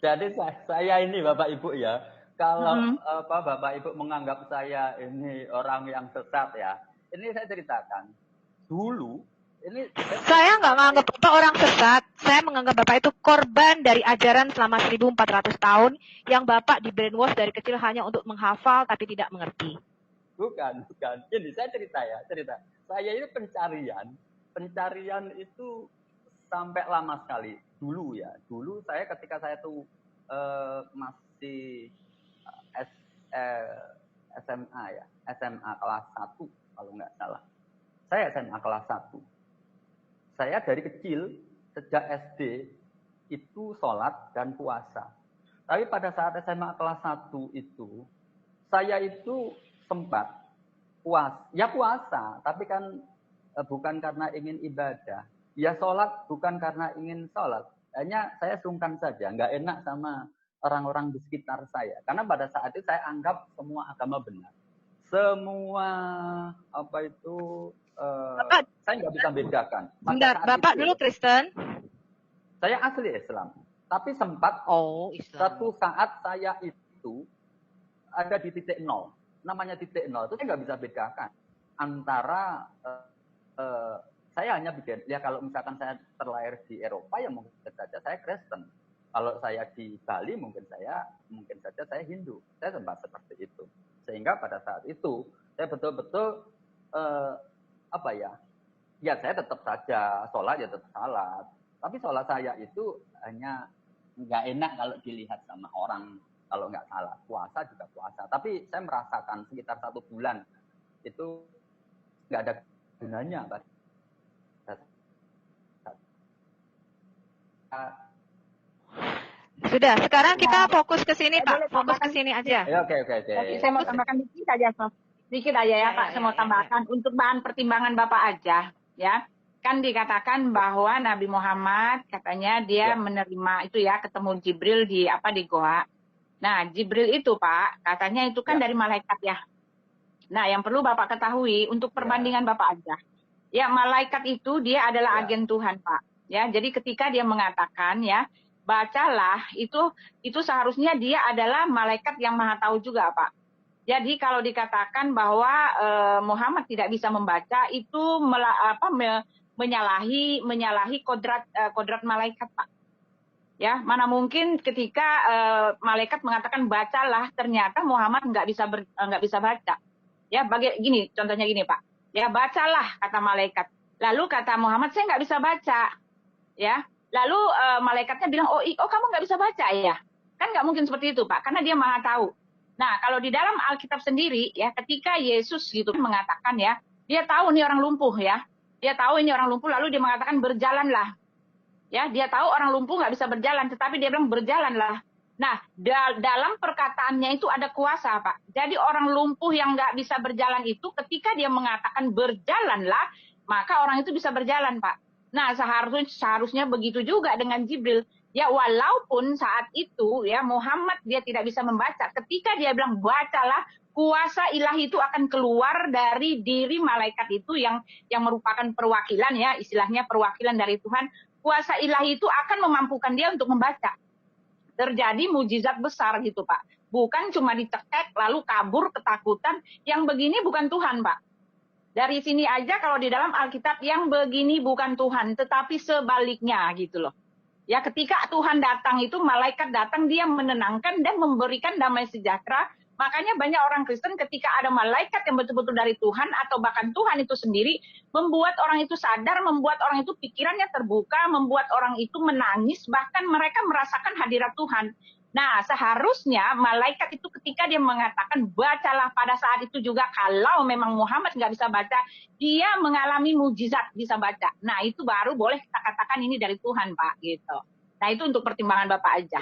Jadi saya ini Bapak Ibu ya, kalau Bapak Ibu menganggap saya ini orang yang sesat ya, ini saya ceritakan. Dulu ini saya nggak menganggap Bapak orang sesat. Saya menganggap Bapak itu korban dari ajaran selama 1400 tahun yang Bapak di brainwash dari kecil hanya untuk menghafal tapi tidak mengerti. Bukan. Ini saya cerita. Saya ini pencarian itu sampai lama sekali. Dulu saya ketika saya tuh masih SMA ya, SMA kelas 1 kalau nggak salah. Saya SMA kelas 1. Saya dari kecil, sejak SD, itu sholat dan puasa. Tapi pada saat SMA kelas 1 itu, saya itu sempat puasa, tapi kan bukan karena ingin ibadah. Ya sholat bukan karena ingin sholat. Hanya saya sungkan saja, nggak enak sama orang-orang di sekitar saya. Karena pada saat itu saya anggap semua agama benar. Semua saya nggak bisa bedakan. Bentar, Bapak dulu Kristen? Saya asli Islam. Tapi sempat Islam. Satu saat saya itu ada di titik nol. Namanya titik nol itu saya nggak bisa bedakan antara saya hanya bikin, ya kalau misalkan saya terlahir di Eropa ya mungkin saja saya Kristen. Kalau saya di Bali mungkin saja saya Hindu. Saya sempat seperti itu. Sehingga pada saat itu saya betul-betul ya saya tetap saja sholat ya tetap sholat. Tapi sholat saya itu hanya nggak enak kalau dilihat sama orang kalau nggak salah. Puasa juga puasa. Tapi saya merasakan sekitar 1 bulan itu nggak ada gunanya. Sudah, sekarang kita fokus ke sini, Pak. Fokus ke sini aja. Ya, oke. Saya mau tambahkan dikit aja, Sof. Dikit aja ya, Pak. Saya mau tambahkan untuk bahan pertimbangan Bapak aja, ya. Kan dikatakan bahwa Nabi Muhammad katanya dia menerima itu ya, ketemu Jibril di goa. Nah, Jibril itu, Pak, katanya itu kan dari malaikat ya. Nah, yang perlu Bapak ketahui untuk perbandingan Bapak aja. Ya, malaikat itu dia adalah agen Tuhan, Pak. Ya, jadi ketika dia mengatakan ya, bacalah itu seharusnya dia adalah malaikat yang maha tahu juga, Pak. Jadi kalau dikatakan bahwa Muhammad tidak bisa membaca itu menyalahi kodrat malaikat, Pak. Ya, mana mungkin ketika malaikat mengatakan bacalah, ternyata Muhammad nggak bisa baca. Ya, contohnya gini, Pak. Ya, bacalah kata malaikat. Lalu kata Muhammad, saya nggak bisa baca. Ya, lalu malaikatnya bilang, oh kamu nggak bisa baca ya? Kan nggak mungkin seperti itu, Pak, karena dia maha tahu. Nah, kalau di dalam Alkitab sendiri, ya, ketika Yesus gitu mengatakan ya, dia tahu nih orang lumpuh ya, dia tahu ini orang lumpuh, lalu dia mengatakan berjalanlah. Ya, dia tahu orang lumpuh nggak bisa berjalan, tetapi dia bilang berjalanlah. Nah, dalam perkataannya itu ada kuasa, Pak. Jadi orang lumpuh yang nggak bisa berjalan itu, ketika dia mengatakan berjalanlah, maka orang itu bisa berjalan, Pak. Nah, seharusnya begitu juga dengan Jibril. Ya, walaupun saat itu ya Muhammad dia tidak bisa membaca. Ketika dia bilang bacalah, kuasa ilahi itu akan keluar dari diri malaikat itu yang merupakan perwakilan ya, istilahnya perwakilan dari Tuhan. Kuasa ilahi itu akan memampukan dia untuk membaca. Terjadi mujizat besar gitu, Pak. Bukan cuma dicekek lalu kabur ketakutan. Yang begini bukan Tuhan, Pak. Dari sini aja kalau di dalam Alkitab yang begini bukan Tuhan, tetapi sebaliknya gitu loh. Ya, ketika Tuhan datang itu, malaikat datang, dia menenangkan dan memberikan damai sejahtera. Makanya banyak orang Kristen ketika ada malaikat yang betul-betul dari Tuhan atau bahkan Tuhan itu sendiri, membuat orang itu sadar, membuat orang itu pikirannya terbuka, membuat orang itu menangis, bahkan mereka merasakan hadirat Tuhan. Nah, seharusnya malaikat itu ketika dia mengatakan bacalah pada saat itu juga, kalau memang Muhammad nggak bisa baca, dia mengalami mujizat bisa baca. Nah, itu baru boleh kita katakan ini dari Tuhan, Pak, gitu. Nah, itu untuk pertimbangan Bapak aja.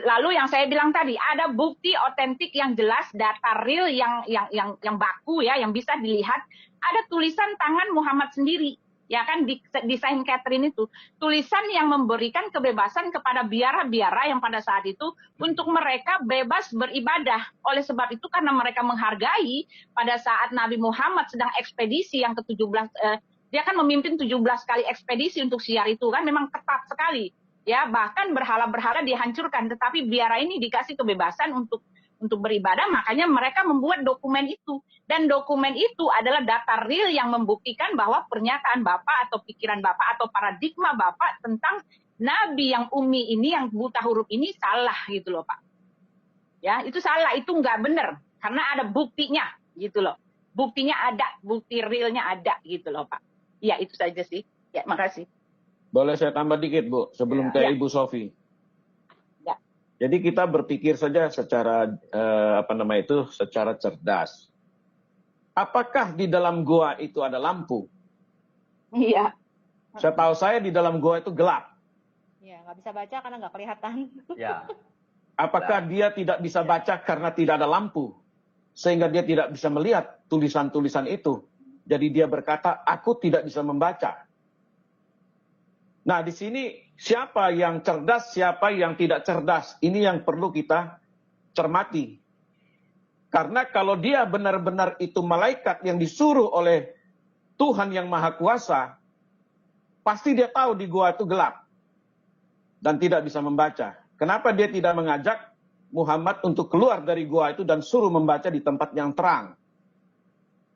Lalu yang saya bilang tadi, ada bukti otentik yang jelas, data real yang baku ya, yang bisa dilihat. Ada tulisan tangan Muhammad sendiri. Ya kan, di Saint Catherine itu tulisan yang memberikan kebebasan kepada biara-biara yang pada saat itu untuk mereka bebas beribadah. Oleh sebab itu, karena mereka menghargai pada saat Nabi Muhammad sedang ekspedisi yang ke-17, dia kan memimpin 17 kali ekspedisi untuk siar itu kan, memang ketat sekali. Ya, bahkan berhala-berhala dihancurkan, tetapi biara ini dikasih kebebasan untuk beribadah, makanya mereka membuat dokumen itu. Dan dokumen itu adalah data real yang membuktikan bahwa pernyataan Bapak atau pikiran Bapak atau paradigma Bapak tentang Nabi yang umi ini, yang buta huruf ini salah gitu loh, Pak. Ya, itu salah, itu nggak benar. Karena ada buktinya gitu loh. Buktinya ada, bukti realnya ada gitu loh, Pak. Ya, itu saja sih. Ya, makasih. Boleh saya tambah dikit, Bu, sebelum ke Ibu Sofi. Ya. Jadi kita berpikir saja secara secara cerdas. Apakah di dalam goa itu ada lampu? Iya. Setahu saya di dalam goa itu gelap. Ya, nggak bisa baca karena nggak kelihatan. Ya. Apakah dia tidak bisa baca karena tidak ada lampu? Sehingga dia tidak bisa melihat tulisan-tulisan itu. Jadi dia berkata, aku tidak bisa membaca. Nah, di sini siapa yang cerdas, siapa yang tidak cerdas. Ini yang perlu kita cermati. Karena kalau dia benar-benar itu malaikat yang disuruh oleh Tuhan yang Maha Kuasa, pasti dia tahu di gua itu gelap dan tidak bisa membaca. Kenapa dia tidak mengajak Muhammad untuk keluar dari gua itu dan suruh membaca di tempat yang terang?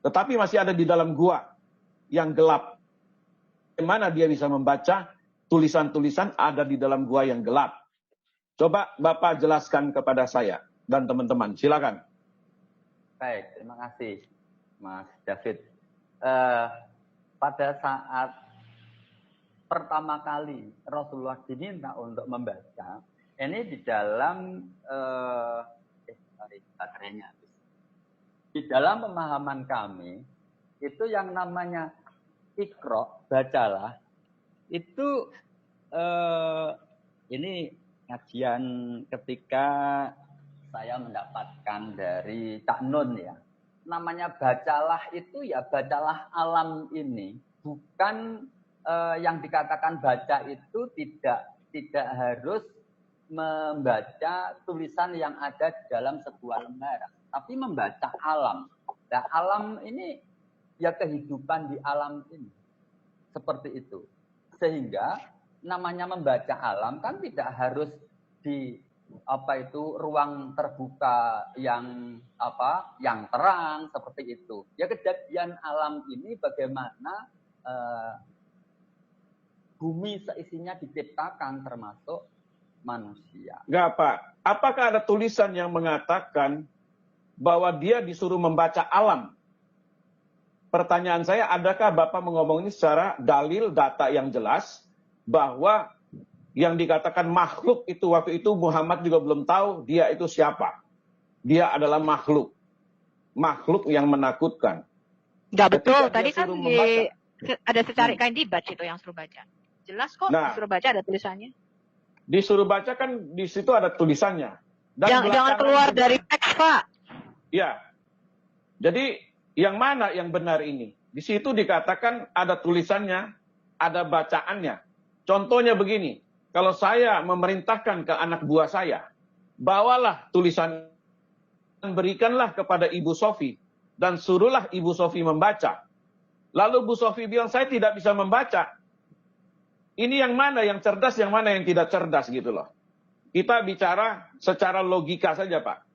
Tetapi masih ada di dalam gua yang gelap. Bagaimana dia bisa membaca tulisan-tulisan ada di dalam gua yang gelap? Coba Bapak jelaskan kepada saya dan teman-teman. Silakan. Baik, terima kasih Mas David. Pada saat pertama kali Rasulullah diminta untuk membaca, ini di dalam baterainya habis. Di dalam pemahaman kami itu yang namanya Iqra, bacalah, itu ini kajian ketika saya mendapatkan dari Cak Nun ya. Namanya bacalah itu ya bacalah alam ini. Bukan yang dikatakan baca itu tidak harus membaca tulisan yang ada di dalam sebuah lembaran. Tapi membaca alam. Nah alam ini ya kehidupan di alam ini. Seperti itu. Sehingga namanya membaca alam kan tidak harus di ruang terbuka yang terang seperti itu. Ya kejadian alam ini bagaimana bumi seisinya diciptakan termasuk manusia. Enggak, Pak. Apakah ada tulisan yang mengatakan bahwa dia disuruh membaca alam? Pertanyaan saya, adakah Bapak mengomong ini secara dalil data yang jelas bahwa yang dikatakan makhluk itu waktu itu Muhammad juga belum tahu dia itu siapa. Dia adalah makhluk. Makhluk yang menakutkan. Nggak betul. Tadi kan ada secari kain dibac itu yang suruh baca. Jelas kok disuruh baca ada tulisannya. Disuruh baca kan di situ ada tulisannya. Dan jangan keluar dari teks, Pak. Ya. Jadi yang mana yang benar ini? Di situ dikatakan ada tulisannya, ada bacaannya. Contohnya begini. Kalau saya memerintahkan ke anak buah saya, bawalah tulisan, berikanlah kepada Ibu Sofi, dan suruhlah Ibu Sofi membaca. Lalu Bu Sofi bilang, saya tidak bisa membaca. Ini yang mana yang cerdas, yang mana yang tidak cerdas gitu loh. Kita bicara secara logika saja, Pak.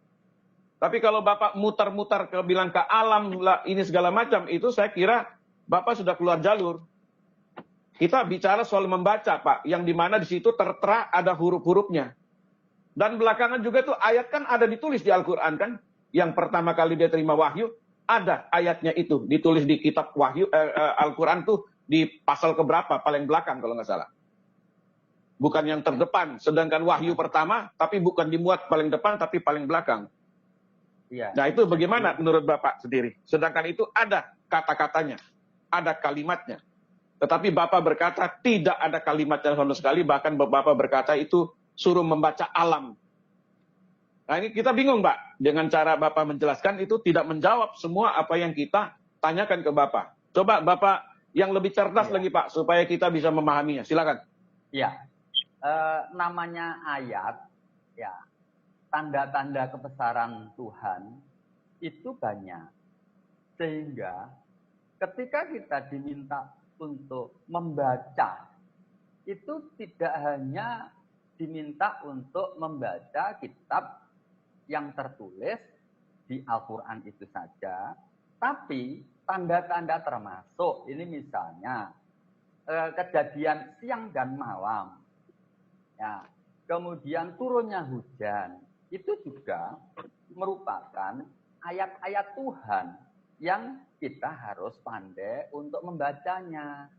Tapi kalau Bapak mutar-mutar bilang ke alam, ini segala macam, itu saya kira Bapak sudah keluar jalur. Kita bicara soal membaca, Pak, yang dimana di situ tertera ada huruf-hurufnya. Dan belakangan juga tuh ayat kan ada ditulis di Al-Quran kan, yang pertama kali dia terima wahyu, ada ayatnya itu ditulis di kitab wahyu Al-Quran tuh di pasal keberapa, paling belakang kalau nggak salah. Bukan yang terdepan, sedangkan wahyu pertama, tapi bukan dimuat paling depan, tapi paling belakang. Ya. Nah itu bagaimana menurut Bapak sendiri? Sedangkan itu ada kata-katanya, ada kalimatnya. Tetapi Bapak berkata tidak ada kalimatnya sama sekali, bahkan Bapak berkata itu suruh membaca alam. Nah ini kita bingung, Pak. Dengan cara Bapak menjelaskan itu tidak menjawab semua apa yang kita tanyakan ke Bapak. Coba Bapak yang lebih cerdas lagi, Pak, supaya kita bisa memahaminya. Silakan. Ya, namanya ayat, ya tanda-tanda kebesaran Tuhan itu banyak. Sehingga ketika kita diminta untuk membaca, itu tidak hanya diminta untuk membaca kitab yang tertulis di Al-Quran itu saja, tapi tanda-tanda termasuk, ini misalnya kejadian siang dan malam, ya, kemudian turunnya hujan, itu juga merupakan ayat-ayat Tuhan yang kita harus pandai untuk membacanya.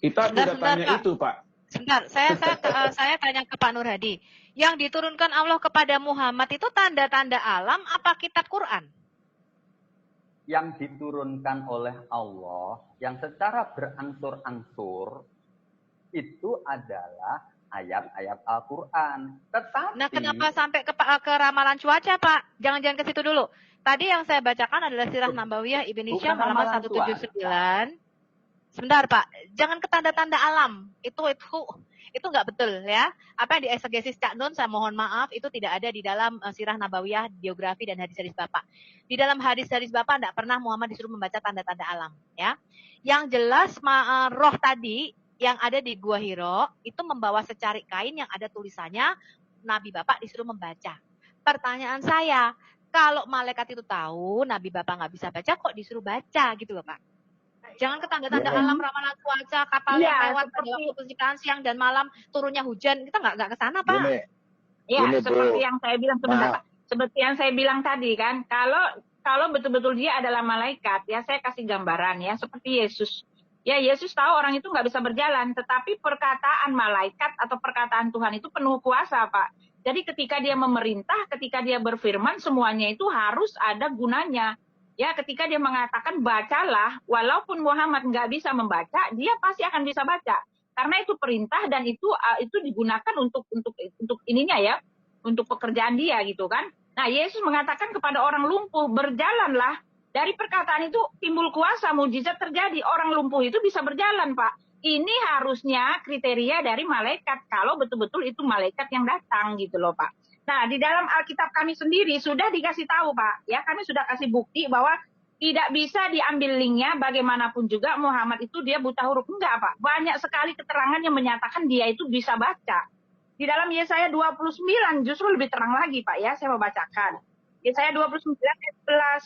Kita tidak tanya Pak. itu, Pak. Sebentar, saya tanya ke Pak Nur Hadi. Yang diturunkan Allah kepada Muhammad itu tanda-tanda alam apa kitab Quran? Yang diturunkan oleh Allah, yang secara berangsur-angsur, itu adalah ayat-ayat Al-Quran. Tetapi... Nah, kenapa sampai ke ramalan cuaca, Pak? Jangan-jangan ke situ dulu. Tadi yang saya bacakan adalah Sirah Nabawiyah Ibn Hisham halaman 179. Sebentar, Pak. Jangan ke tanda-tanda alam. Itu nggak betul ya. Apa yang dieksegesis Cak Nun, saya mohon maaf, itu tidak ada di dalam Sirah Nabawiyah, biografi dan hadis-hadis Bapak. Di dalam hadis-hadis Bapak tidak pernah Muhammad disuruh membaca tanda-tanda alam, ya. Yang jelas roh tadi yang ada di Gua Hiro itu membawa secarik kain yang ada tulisannya Nabi Bapak disuruh membaca. Pertanyaan saya, kalau malaikat itu tahu Nabi Bapak nggak bisa baca, kok disuruh baca gitu loh, Pak? Jangan ke tanda-tanda alam, ramalan cuaca, kapal yang lewat pada waktu pesikaan siang dan malam, turunnya hujan. Kita nggak ke sana, Pak. Seperti yang saya bilang sebentar, Pak. Seperti yang saya bilang tadi kan, kalau betul-betul dia adalah malaikat, ya saya kasih gambaran ya, seperti Yesus. Ya, Yesus tahu orang itu nggak bisa berjalan, tetapi perkataan malaikat atau perkataan Tuhan itu penuh kuasa, Pak. Jadi ketika dia memerintah, ketika dia berfirman, semuanya itu harus ada gunanya. Ya, ketika dia mengatakan bacalah, walaupun Muhammad nggak bisa membaca, dia pasti akan bisa baca. Karena itu perintah dan itu digunakan untuk ininya ya, untuk pekerjaan dia gitu kan. Nah, Yesus mengatakan kepada orang lumpuh, berjalanlah. Dari perkataan itu timbul kuasa, mujizat terjadi. Orang lumpuh itu bisa berjalan, Pak. Ini harusnya kriteria dari malaikat, kalau betul-betul itu malaikat yang datang gitu loh, Pak. Nah, di dalam Alkitab kami sendiri sudah dikasih tahu, Pak. Ya, kami sudah kasih bukti bahwa tidak bisa diambil linknya bagaimanapun juga Muhammad itu dia buta huruf. Enggak, Pak. Banyak sekali keterangan yang menyatakan dia itu bisa baca. Di dalam Yesaya 29 justru lebih terang lagi, Pak. Ya, saya mau bacakan. Yesaya 29 ayat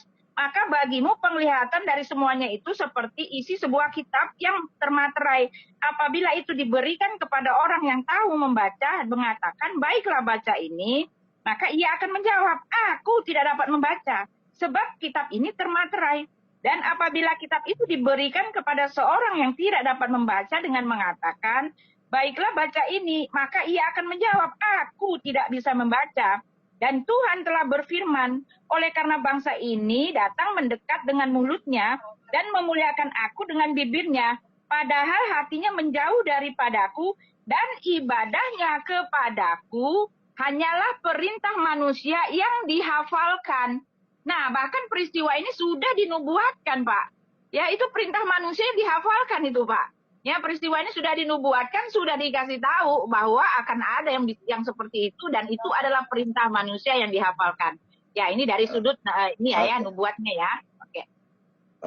11. Maka bagimu penglihatan dari semuanya itu seperti isi sebuah kitab yang termaterai. Apabila itu diberikan kepada orang yang tahu membaca, mengatakan, baiklah baca ini, maka ia akan menjawab, aku tidak dapat membaca, sebab kitab ini termaterai. Dan apabila kitab itu diberikan kepada seorang yang tidak dapat membaca dengan mengatakan, baiklah baca ini, maka ia akan menjawab, aku tidak bisa membaca. Dan Tuhan telah berfirman, oleh karena bangsa ini datang mendekat dengan mulutnya dan memuliakan aku dengan bibirnya, padahal hatinya menjauh daripadaku dan ibadahnya kepadaku hanyalah perintah manusia yang dihafalkan. Nah, bahkan peristiwa ini sudah dinubuatkan, Pak. Ya, itu perintah manusia yang dihafalkan itu, Pak. Ya, peristiwa ini sudah dinubuatkan, sudah dikasih tahu bahwa akan ada yang seperti itu dan itu adalah perintah manusia yang dihafalkan. Ya, ini dari sudut ini ya nubuatnya ya.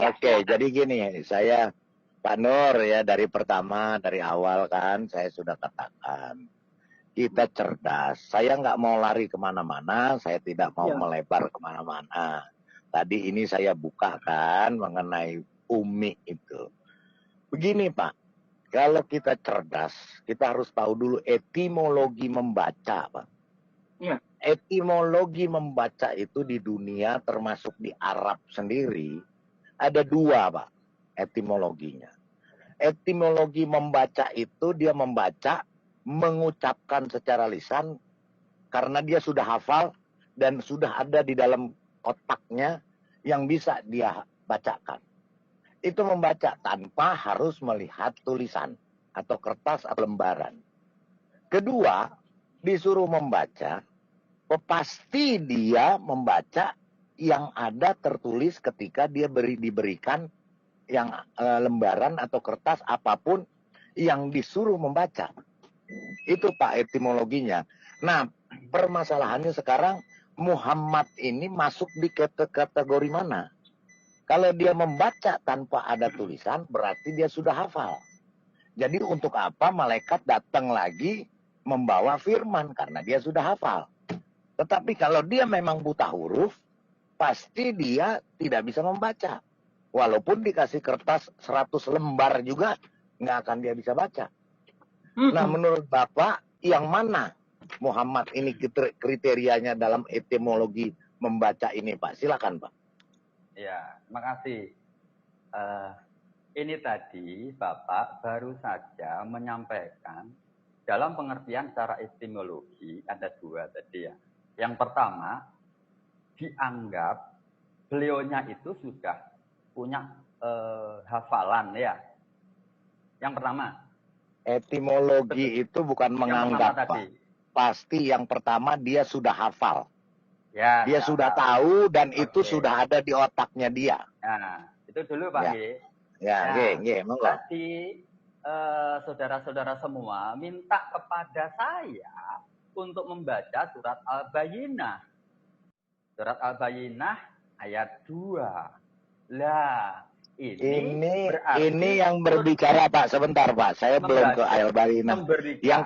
Oke, jadi gini, saya Pak Nur ya dari awal kan saya sudah katakan kita cerdas. Saya nggak mau lari kemana-mana, saya tidak mau melebar kemana-mana. Tadi ini saya bukakan mengenai Umi itu. Begini Pak. Kalau kita cerdas, kita harus tahu dulu etimologi membaca, Pak. Ya. Etimologi membaca itu di dunia, termasuk di Arab sendiri, ada dua, Pak, etimologinya. Etimologi membaca itu dia membaca, mengucapkan secara lisan, karena dia sudah hafal dan sudah ada di dalam otaknya yang bisa dia bacakan. Itu membaca tanpa harus melihat tulisan atau kertas atau lembaran. Kedua, disuruh membaca, pasti dia membaca yang ada tertulis ketika dia diberikan yang lembaran atau kertas apapun yang disuruh membaca. Itu Pak etimologinya. Nah, permasalahannya sekarang Muhammad ini masuk di kategori mana? Kalau dia membaca tanpa ada tulisan, berarti dia sudah hafal. Jadi untuk apa malaikat datang lagi membawa firman? Karena dia sudah hafal. Tetapi kalau dia memang buta huruf, pasti dia tidak bisa membaca. Walaupun dikasih kertas 100 lembar juga, nggak akan dia bisa baca. Nah, menurut Bapak, yang mana Muhammad ini kriterianya dalam etimologi membaca ini, Pak? Silakan, Pak. Ya, makasih. Ini tadi Bapak baru saja menyampaikan dalam pengertian secara etimologi ada dua tadi ya. Yang pertama, dianggap beliaunya itu sudah punya hafalan ya. Yang pertama. Etimologi itu bukan menganggap, Pak. Tadi. Pasti yang pertama dia sudah hafal. Ya, dia sudah tahu dan itu sudah ada di otaknya dia. Nah, itu dulu Pak. Ya, monggo. Tadi saudara-saudara semua minta kepada saya untuk membaca surat Al-Bayyinah. Surat Al-Bayyinah ayat 2. Lah, ini yang berbicara Pak, sebentar Pak, saya belum ke Al-Bayyinah. Yang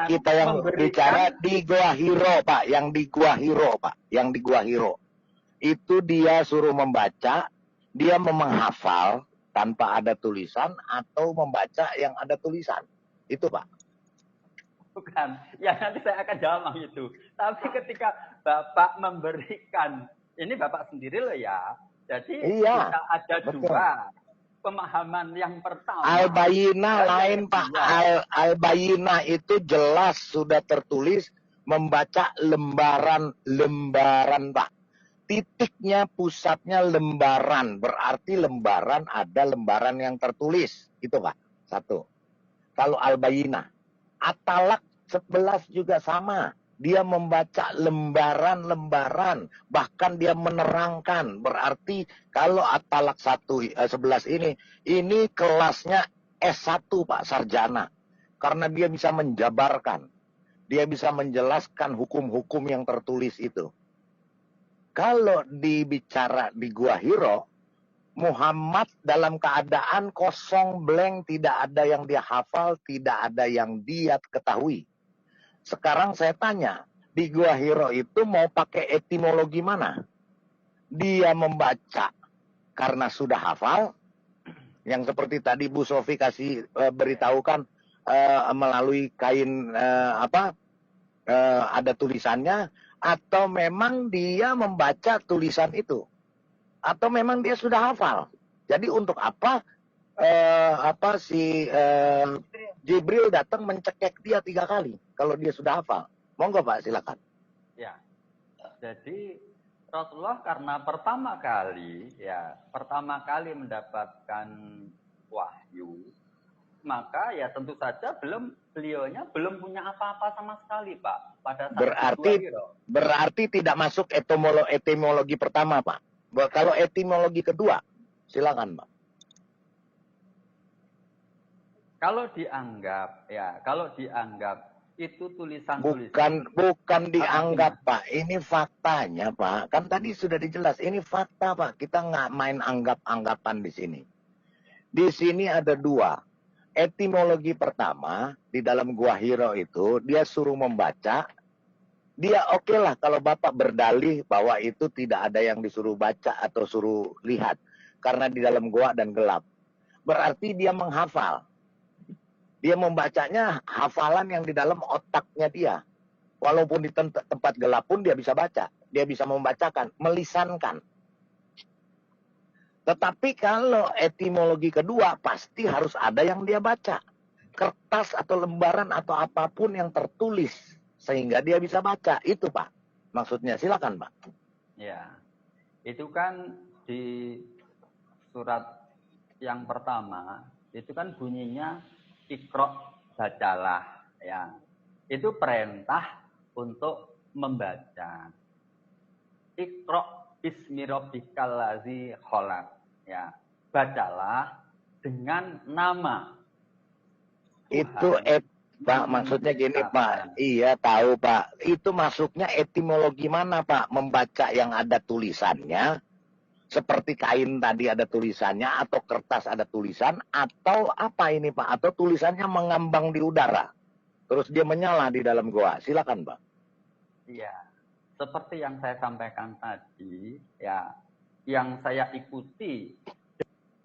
kita yang bicara di Gua Hiro Pak, yang di Gua Hiro Pak, yang di Gua Hiro. Itu dia suruh membaca, dia menghafal tanpa ada tulisan atau membaca yang ada tulisan. Itu Pak. Bukan, ya nanti saya akan jawab itu. Tapi ketika Bapak memberikan, ini Bapak sendiri loh ya. Jadi ada dua pemahaman. Yang pertama, Al-Bayyinah lain Pak. Al-Bayyinah itu jelas sudah tertulis membaca lembaran Pak. Titiknya, pusatnya lembaran. Berarti lembaran ada lembaran yang tertulis. Itu Pak. Satu. Kalau Al-Bayyinah. At-Talaq 11 juga sama. Dia membaca lembaran-lembaran. Bahkan dia menerangkan. Berarti kalau At-Talaq 11 ini kelasnya S1 Pak, sarjana. Karena dia bisa menjabarkan. Dia bisa menjelaskan hukum-hukum yang tertulis itu. Kalau dibicara di Gua Hiro, Muhammad dalam keadaan kosong, blank, tidak ada yang dia hafal, tidak ada yang dia ketahui. Sekarang saya tanya, di Gua Hiro itu mau pakai etimologi mana? Dia membaca karena sudah hafal, yang seperti tadi Bu Sofi kasih beritahukan melalui kain ada tulisannya, atau memang dia membaca tulisan itu, atau memang dia sudah hafal. Jadi untuk apa Jibril datang mencekek dia 3 kali kalau dia sudah hafal? Monggo Pak, silakan. Ya, jadi Rasulullah karena pertama kali mendapatkan wahyu, maka ya tentu saja beliaunya belum punya apa-apa sama sekali Pak pada saat berarti tidak masuk etimologi pertama Pak. Kalau etimologi kedua, silakan Pak. Kalau dianggap itu tulisan bukan dianggap Pak, ini faktanya Pak. Kan tadi sudah dijelas, ini fakta Pak. Kita nggak main anggap-anggapan di sini. Di sini ada 2. Etimologi pertama di dalam Gua Hiro itu dia suruh membaca. Dia oke lah kalau Bapak berdalih bahwa itu tidak ada yang disuruh baca atau suruh lihat karena di dalam gua dan gelap. Berarti dia menghafal. Dia membacanya hafalan yang di dalam otaknya dia. Walaupun di tempat gelap pun dia bisa baca. Dia bisa membacakan, melisankan. Tetapi kalau etimologi kedua, pasti harus ada yang dia baca. Kertas atau lembaran atau apapun yang tertulis. Sehingga dia bisa baca. Itu Pak. Maksudnya, silakan Pak. Ya, itu kan di surat yang pertama, itu kan bunyinya Iqra, bacalah, ya. Itu perintah untuk membaca. Iqra bismi rabbikal ladzi khalaq, ya. Bacalah dengan nama Tuhan. Itu Pak, maksudnya gini Pak. Iya tahu Pak. Itu masuknya etimologi mana Pak? Membaca yang ada tulisannya. Seperti kain tadi ada tulisannya, atau kertas ada tulisan, atau apa ini Pak? Atau tulisannya mengambang di udara. Terus dia menyala di dalam goa. Silakan Pak. Iya, seperti yang saya sampaikan tadi, ya, yang saya ikuti.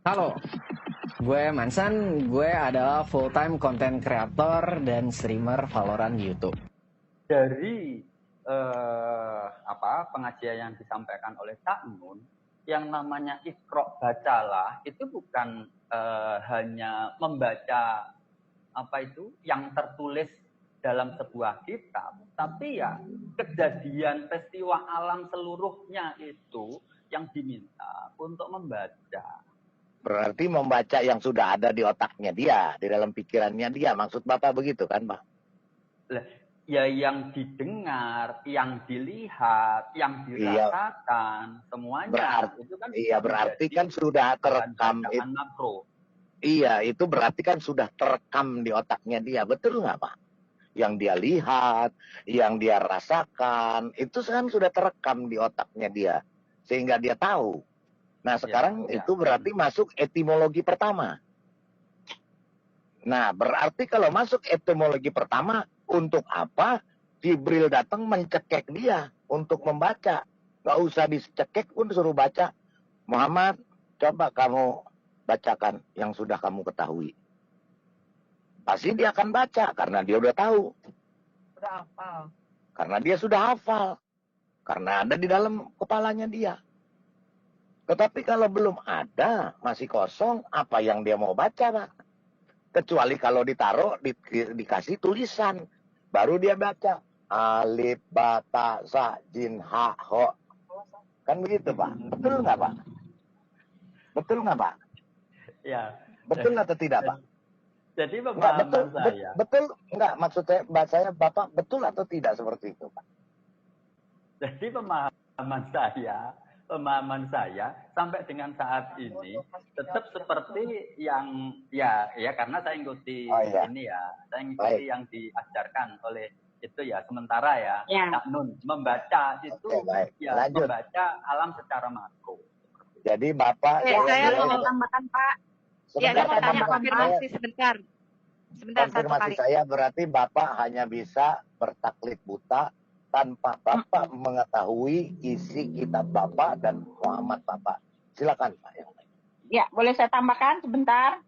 Halo, gue Mansan, gue adalah full-time content creator dan streamer Valorant YouTube. Dari pengajian yang disampaikan oleh Cak Nun, yang namanya Iqra bacalah itu bukan hanya membaca yang tertulis dalam sebuah kitab, tapi ya kejadian peristiwa alam seluruhnya itu yang diminta untuk membaca. Berarti membaca yang sudah ada di otaknya dia, di dalam pikirannya dia. Maksud Bapak begitu kan, Pak? Ya yang didengar, yang dilihat, yang dirasakan, semuanya itu kan berarti kan sudah terekam itu. Makro. Iya, itu berarti kan sudah terekam di otaknya dia. Betul nggak, Pak? Yang dia lihat, yang dia rasakan, itu kan sudah terekam di otaknya dia. Sehingga dia tahu. Nah, sekarang itu berarti masuk etimologi pertama. Nah, berarti kalau masuk etimologi pertama, untuk apa Jibril datang mencekek dia untuk membaca? Gak usah dicekek pun suruh baca. Muhammad, coba kamu bacakan yang sudah kamu ketahui. Pasti dia akan baca karena dia udah tahu. Sudah hafal. Karena dia sudah hafal. Karena ada di dalam kepalanya dia. Tetapi kalau belum ada, masih kosong, apa yang dia mau baca, Pak? Kecuali kalau ditaruh, dikasih tulisan. Baru dia baca. Alif, ba, ta, sa, jin, ha, ho. Kan begitu, Pak? Betul nggak, Pak? Betul nggak, Pak? Ya. Betul atau tidak, Pak? Jadi pemahaman saya. Betul nggak? Maksud saya, Bapak, betul atau tidak seperti itu, Pak? Jadi pemahaman saya sampai dengan saat ini tetap seperti yang ya karena saya ikuti ini ya, saya ikuti yang diajarkan oleh itu ya sementara ya. Kak Nun membaca itu membaca alam secara makro. Jadi Bapak saya mau tambahkan, Pak. Saya mau tanya konfirmasi sebentar. Konfirmasi saya berarti Bapak hanya bisa bertaklid buta tanpa Bapak mengetahui isi kitab Bapak dan Muhammad Bapak. Silakan, Pak. Ya, boleh saya tambahkan sebentar?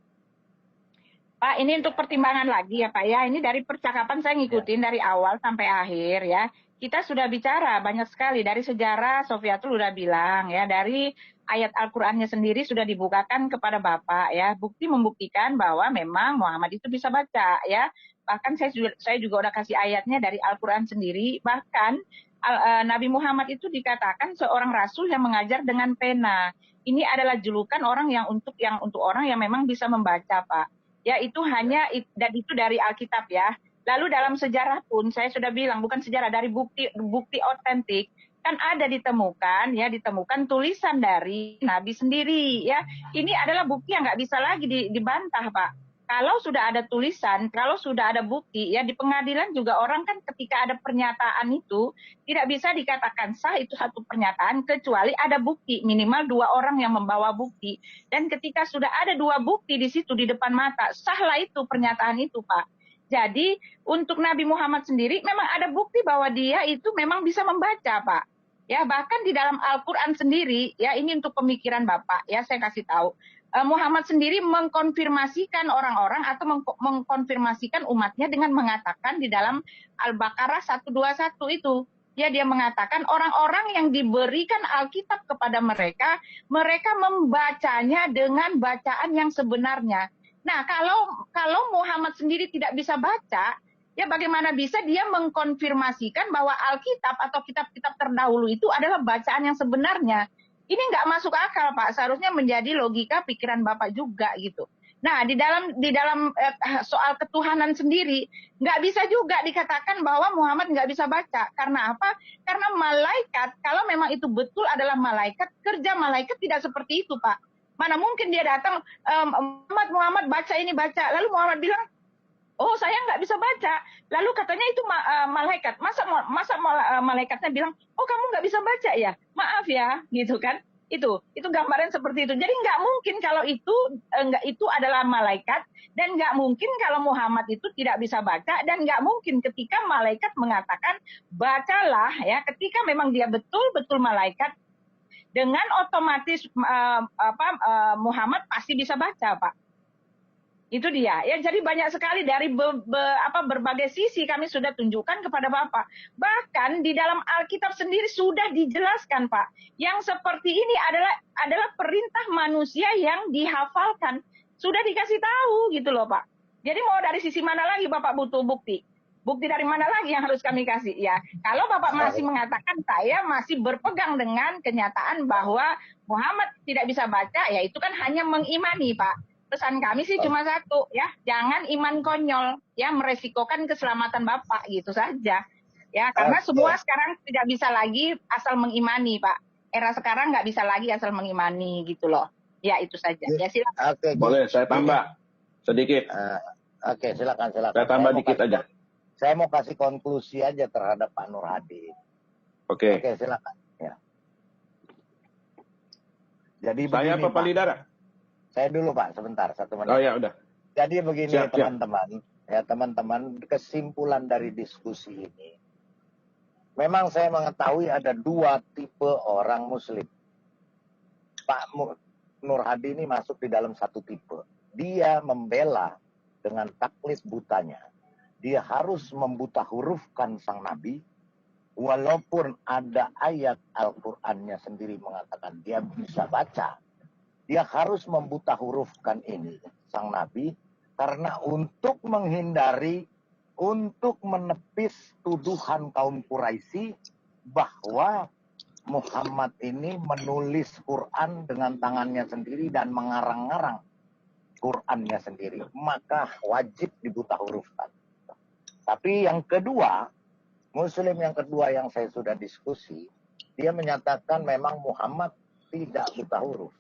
Pak, ini untuk pertimbangan lagi ya, Pak ya. Ini dari percakapan saya ngikutin dari awal sampai akhir ya. Kita sudah bicara banyak sekali dari sejarah. Sofiatul udah bilang ya, dari ayat Al-Qur'annya sendiri sudah dibukakan kepada Bapak ya. Bukti membuktikan bahwa memang Muhammad itu bisa baca ya. Bahkan saya juga udah kasih ayatnya dari Al-Qur'an sendiri. Bahkan Nabi Muhammad itu dikatakan seorang rasul yang mengajar dengan pena. Ini adalah julukan orang yang untuk orang yang memang bisa membaca, Pak. Ya, itu hanya dan itu dari Alkitab ya. Lalu dalam sejarah pun saya sudah bilang, bukan sejarah, dari bukti otentik kan ada ditemukan tulisan dari Nabi sendiri ya. Ini adalah bukti yang nggak bisa lagi dibantah, Pak. Kalau sudah ada tulisan, kalau sudah ada bukti, ya di pengadilan juga orang kan ketika ada pernyataan itu tidak bisa dikatakan sah itu satu pernyataan kecuali ada bukti, minimal 2 orang yang membawa bukti. Dan ketika sudah ada 2 bukti di situ di depan mata, sahlah itu pernyataan itu, Pak. Jadi untuk Nabi Muhammad sendiri memang ada bukti bahwa dia itu memang bisa membaca, Pak. Ya, bahkan di dalam Al-Qur'an sendiri, ya ini untuk pemikiran Bapak, ya saya kasih tahu. Muhammad sendiri mengkonfirmasikan orang-orang atau mengkonfirmasikan umatnya dengan mengatakan di dalam Al-Baqarah 121 itu. Ya, dia mengatakan orang-orang yang diberikan Alkitab kepada mereka membacanya dengan bacaan yang sebenarnya. Nah, kalau Muhammad sendiri tidak bisa baca, ya bagaimana bisa dia mengkonfirmasikan bahwa Alkitab atau kitab-kitab terdahulu itu adalah bacaan yang sebenarnya. Ini nggak masuk akal, Pak. Seharusnya menjadi logika pikiran Bapak juga gitu. Nah, di dalam soal ketuhanan sendiri, nggak bisa juga dikatakan bahwa Muhammad nggak bisa baca. Karena apa? Karena malaikat, kalau memang itu betul adalah malaikat, kerja malaikat tidak seperti itu, Pak. Mana mungkin dia datang, Muhammad baca ini, baca. Lalu Muhammad bilang, oh saya nggak bisa baca. Lalu katanya itu malaikat. Masa malaikatnya bilang, oh kamu nggak bisa baca ya? Maaf ya, gitu kan? Itu gambaran seperti itu. Jadi nggak mungkin kalau itu adalah malaikat, dan nggak mungkin kalau Muhammad itu tidak bisa baca, dan nggak mungkin ketika malaikat mengatakan bacalah ya, ketika memang dia betul-betul malaikat, dengan otomatis Muhammad pasti bisa baca, Pak. Itu dia. Ya, jadi banyak sekali dari berbagai sisi kami sudah tunjukkan kepada Bapak. Bahkan di dalam Alkitab sendiri sudah dijelaskan, Pak. Yang seperti ini adalah perintah manusia yang dihafalkan. Sudah dikasih tahu gitu loh, Pak. Jadi mau dari sisi mana lagi Bapak butuh bukti? Bukti dari mana lagi yang harus kami kasih? Ya, kalau Bapak masih mengatakan saya masih berpegang dengan kenyataan bahwa Muhammad tidak bisa baca, ya itu kan hanya mengimani, Pak. Pesan kami sih cuma satu, ya, jangan iman konyol, ya, meresikokan keselamatan Bapak, gitu saja. Ya, karena semua sekarang tidak bisa lagi asal mengimani, Pak. Era sekarang nggak bisa lagi asal mengimani, gitu loh. Ya, itu saja. Ya, silakan. Boleh saya tambah sedikit. Oke, silakan. Saya tambah dikit aja. Saya mau kasih konklusi aja terhadap Pak Nur Hadi. Oke, silakan. Ya. Jadi saya begini, apa Pak Lidara? Saya dulu Pak, sebentar, 1 menit. Oh ya udah. Jadi begini Siap. teman-teman, ya teman-teman, kesimpulan dari diskusi ini, memang saya mengetahui ada 2 tipe orang Muslim. Pak Nur Hadi ini masuk di dalam 1 tipe. Dia membela dengan taklid butanya. Dia harus membuta hurufkan sang Nabi, walaupun ada ayat Al-Qur'annya sendiri mengatakan dia bisa baca. Dia harus membuta hurufkan ini, sang Nabi, karena untuk menghindari, untuk menepis tuduhan kaum Quraisy bahwa Muhammad ini menulis Quran dengan tangannya sendiri dan mengarang-arang Qurannya sendiri. Maka wajib dibuta hurufkan. Tapi yang kedua, Muslim yang kedua yang saya sudah diskusi, dia menyatakan memang Muhammad tidak buta huruf.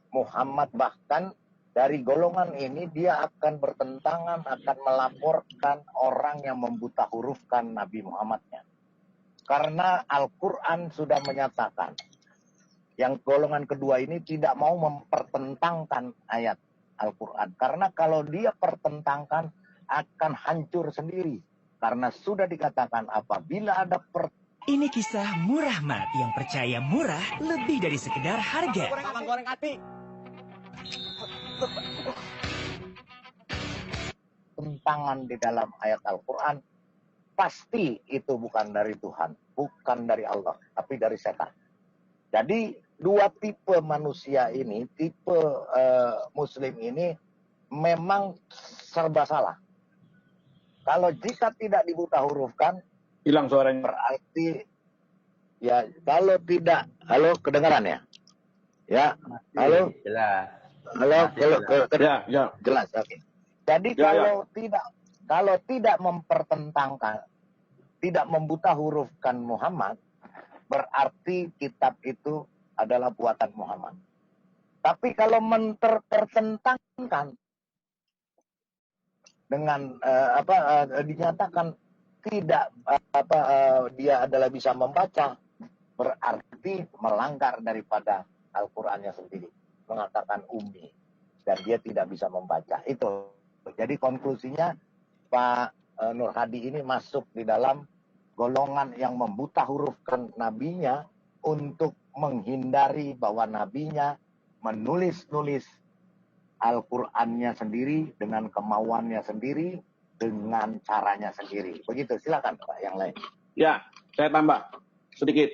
Muhammad bahkan dari golongan ini dia akan bertentangan, akan melaporkan orang yang membuta hurufkan Nabi Muhammadnya. Karena Al-Quran sudah menyatakan, yang golongan kedua ini tidak mau mempertentangkan ayat Al-Quran. Karena kalau dia pertentangkan, akan hancur sendiri. Karena sudah dikatakan apabila ada Ini kisah Murah Mat yang percaya murah lebih dari sekedar harga. Goreng api. pertentangan di dalam ayat Al-Quran, pasti itu bukan dari Tuhan, bukan dari Allah, tapi dari setan. Jadi 2 tipe manusia ini, tipe Muslim ini memang serba salah. Kalau jika tidak dibuta hurufkan, hilang suaranya. Berarti ya kalau tidak, halo kedengaran ya? Ya, halo. Jelas. Halo, Ya. jelas. Oke. Jadi kalau tidak mempertentangkan, tidak membuta hurufkan Muhammad, berarti kitab itu adalah buatan Muhammad. Tapi kalau mempertentangkan dengan dinyatakan tidak dia adalah bisa membaca, berarti melanggar daripada Al-Qur'annya sendiri, mengatakan ummi dan dia tidak bisa membaca. Itu. Jadi konklusinya Pak Nur Hadi ini masuk di dalam golongan yang membuta hurufkan nabinya untuk menghindari bahwa nabinya menulis-nulis Al-Qur'annya sendiri dengan kemauannya sendiri, dengan caranya sendiri. Begitu, silakan Pak yang lain. Ya, saya tambah sedikit.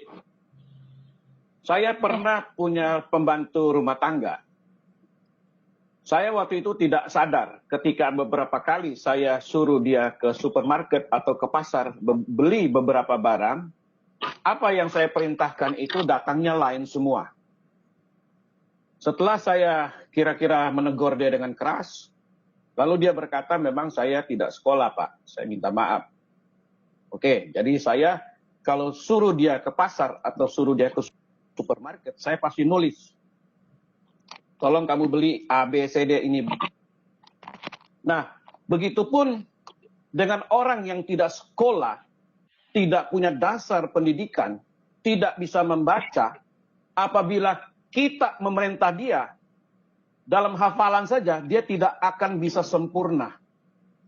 Saya pernah punya pembantu rumah tangga. Saya waktu itu tidak sadar ketika beberapa kali saya suruh dia ke supermarket atau ke pasar beli beberapa barang, apa yang saya perintahkan itu datangnya lain semua. Setelah saya kira-kira menegur dia dengan keras, lalu dia berkata, memang saya tidak sekolah Pak, saya minta maaf. Oke, jadi saya kalau suruh dia ke pasar atau suruh dia ke supermarket, saya pasti nulis. Tolong kamu beli A, B, C, D ini. Nah, begitupun dengan orang yang tidak sekolah, tidak punya dasar pendidikan, tidak bisa membaca, apabila kita memerintah dia, dalam hafalan saja, dia tidak akan bisa sempurna.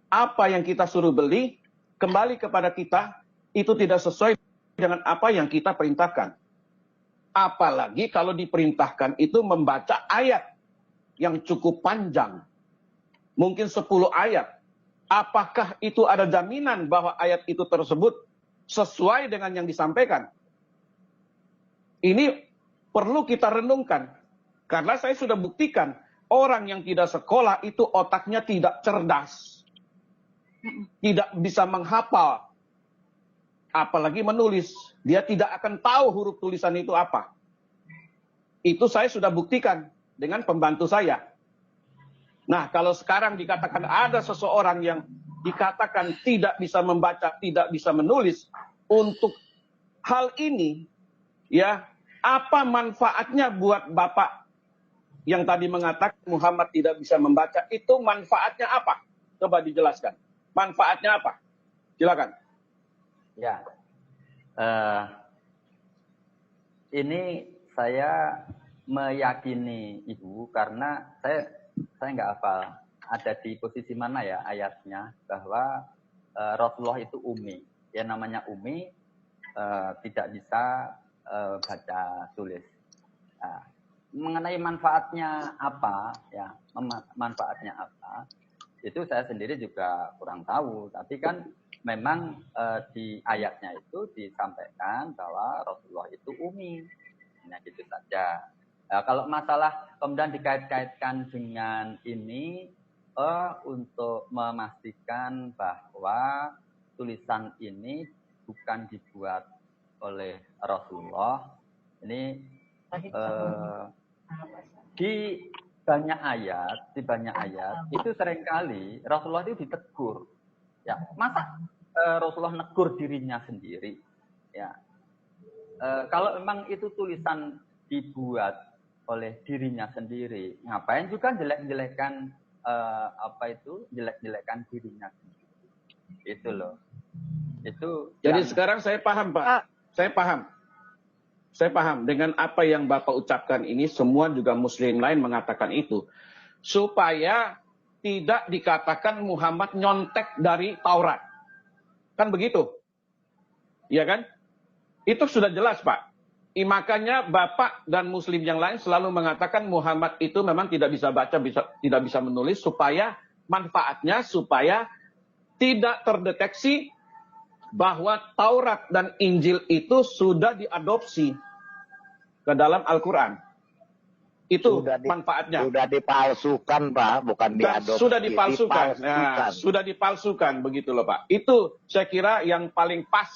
Apa yang kita suruh beli, kembali kepada kita, itu tidak sesuai dengan apa yang kita perintahkan. Apalagi kalau diperintahkan itu membaca ayat yang cukup panjang. Mungkin 10 ayat. Apakah itu ada jaminan bahwa ayat itu tersebut sesuai dengan yang disampaikan? Ini perlu kita renungkan. Karena saya sudah buktikan, orang yang tidak sekolah itu otaknya tidak cerdas. tidak bisa menghafal, apalagi menulis. Dia tidak akan tahu huruf tulisan itu apa. Itu saya sudah buktikan dengan pembantu saya. Nah, kalau sekarang dikatakan ada seseorang yang dikatakan tidak bisa membaca, tidak bisa menulis, untuk hal ini, ya, apa manfaatnya buat Bapak yang tadi mengatakan Muhammad tidak bisa membaca? Itu manfaatnya apa? Coba dijelaskan. Manfaatnya apa? Silakan. Ya, ini saya meyakini Ibu karena saya nggak hafal ada di posisi mana ya ayatnya bahwa Rasulullah itu umi. Ya namanya umi tidak bisa baca tulis. Nah, mengenai manfaatnya apa ya, manfaatnya apa? Itu saya sendiri juga kurang tahu, tapi kan memang di ayatnya itu disampaikan bahwa Rasulullah itu umi. Nah, gitu saja. Nah, kalau masalah kemudian dikait-kaitkan dengan ini untuk memastikan bahwa tulisan ini bukan dibuat oleh Rasulullah. Ini di banyak ayat itu seringkali Rasulullah itu ditegur. Ya, masa Rasulullah negur dirinya sendiri? Ya, kalau memang itu tulisan dibuat oleh dirinya sendiri, ngapain juga jelek-jelekan jelek-jelekan dirinya sendiri? Itu loh. Itu. Jadi sekarang saya paham, Pak. Saya paham dengan apa yang Bapak ucapkan ini, semua juga muslim lain mengatakan itu. Supaya tidak dikatakan Muhammad nyontek dari Taurat. Kan begitu? Iya kan? Itu sudah jelas, Pak. Makanya Bapak dan muslim yang lain selalu mengatakan Muhammad itu memang tidak bisa baca, tidak bisa menulis, supaya manfaatnya supaya tidak terdeteksi bahwa Taurat dan Injil itu sudah diadopsi ke dalam Al-Quran. Itu manfaatnya. Sudah dipalsukan, Pak, bukan diadopsi. Sudah dipalsukan. Nah, sudah dipalsukan, begitu loh, Pak. Itu saya kira yang paling pas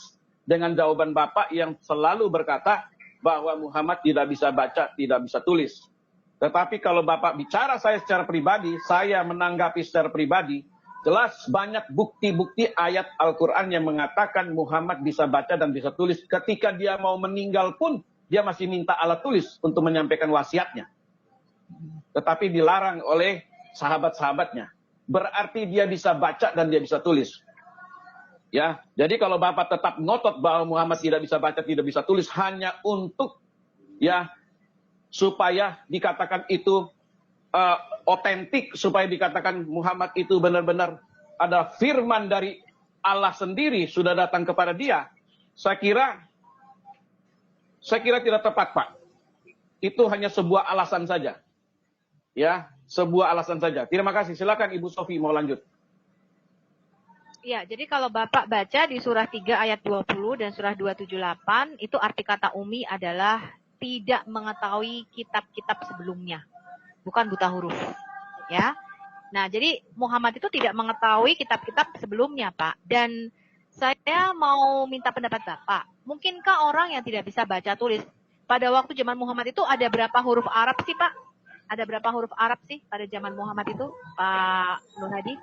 dengan jawaban Bapak yang selalu berkata bahwa Muhammad tidak bisa baca, tidak bisa tulis. Tetapi kalau Bapak bicara saya secara pribadi, saya menanggapi secara pribadi, jelas banyak bukti-bukti ayat Al-Quran yang mengatakan Muhammad bisa baca dan bisa tulis. Ketika dia mau meninggal pun, dia masih minta alat tulis untuk menyampaikan wasiatnya. Tetapi dilarang oleh sahabat-sahabatnya. Berarti dia bisa baca dan dia bisa tulis. Ya, jadi kalau Bapak tetap ngotot bahwa Muhammad tidak bisa baca, tidak bisa tulis hanya untuk ya supaya dikatakan itu otentik, supaya dikatakan Muhammad itu benar-benar ada firman dari Allah sendiri sudah datang kepada dia, saya kira tidak tepat, Pak. Itu hanya sebuah alasan saja. Ya, sebuah alasan saja. Terima kasih. Silakan Ibu Sofi mau lanjut. Ya, jadi kalau Bapak baca di surah 3 ayat 20 dan surah 278, itu arti kata umi adalah tidak mengetahui kitab-kitab sebelumnya. Bukan buta huruf. Ya. Nah, jadi Muhammad itu tidak mengetahui kitab-kitab sebelumnya, Pak. Dan saya mau minta pendapat Bapak. Mungkinkah orang yang tidak bisa baca tulis, pada waktu zaman Muhammad itu ada berapa huruf Arab sih, Pak? Ada berapa huruf Arab sih pada zaman Muhammad itu, Pak Nur Hadi?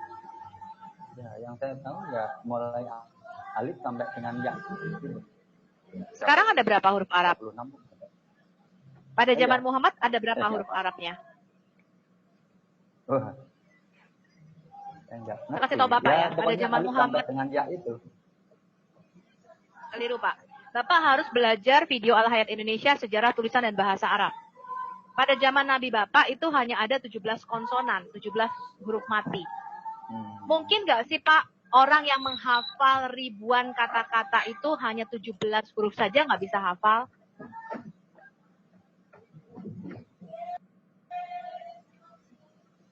Ya, yang saya tahu ya mulai alif sampai dengan ya. Sekarang ada berapa huruf Arab? 26. Pada zaman Muhammad ada berapa huruf Arabnya? Oh. Enggak. Kasih tahu Bapak ya, pada zaman Muhammad dengan ya itu. Keliru, Pak. Bapak harus belajar video Al-Hayat Indonesia Sejarah Tulisan dan Bahasa Arab. Pada zaman Nabi Bapak itu hanya ada 17 konsonan, 17 huruf mati. Mungkin nggak sih Pak, orang yang menghafal ribuan kata-kata itu hanya 17 huruf saja nggak bisa hafal?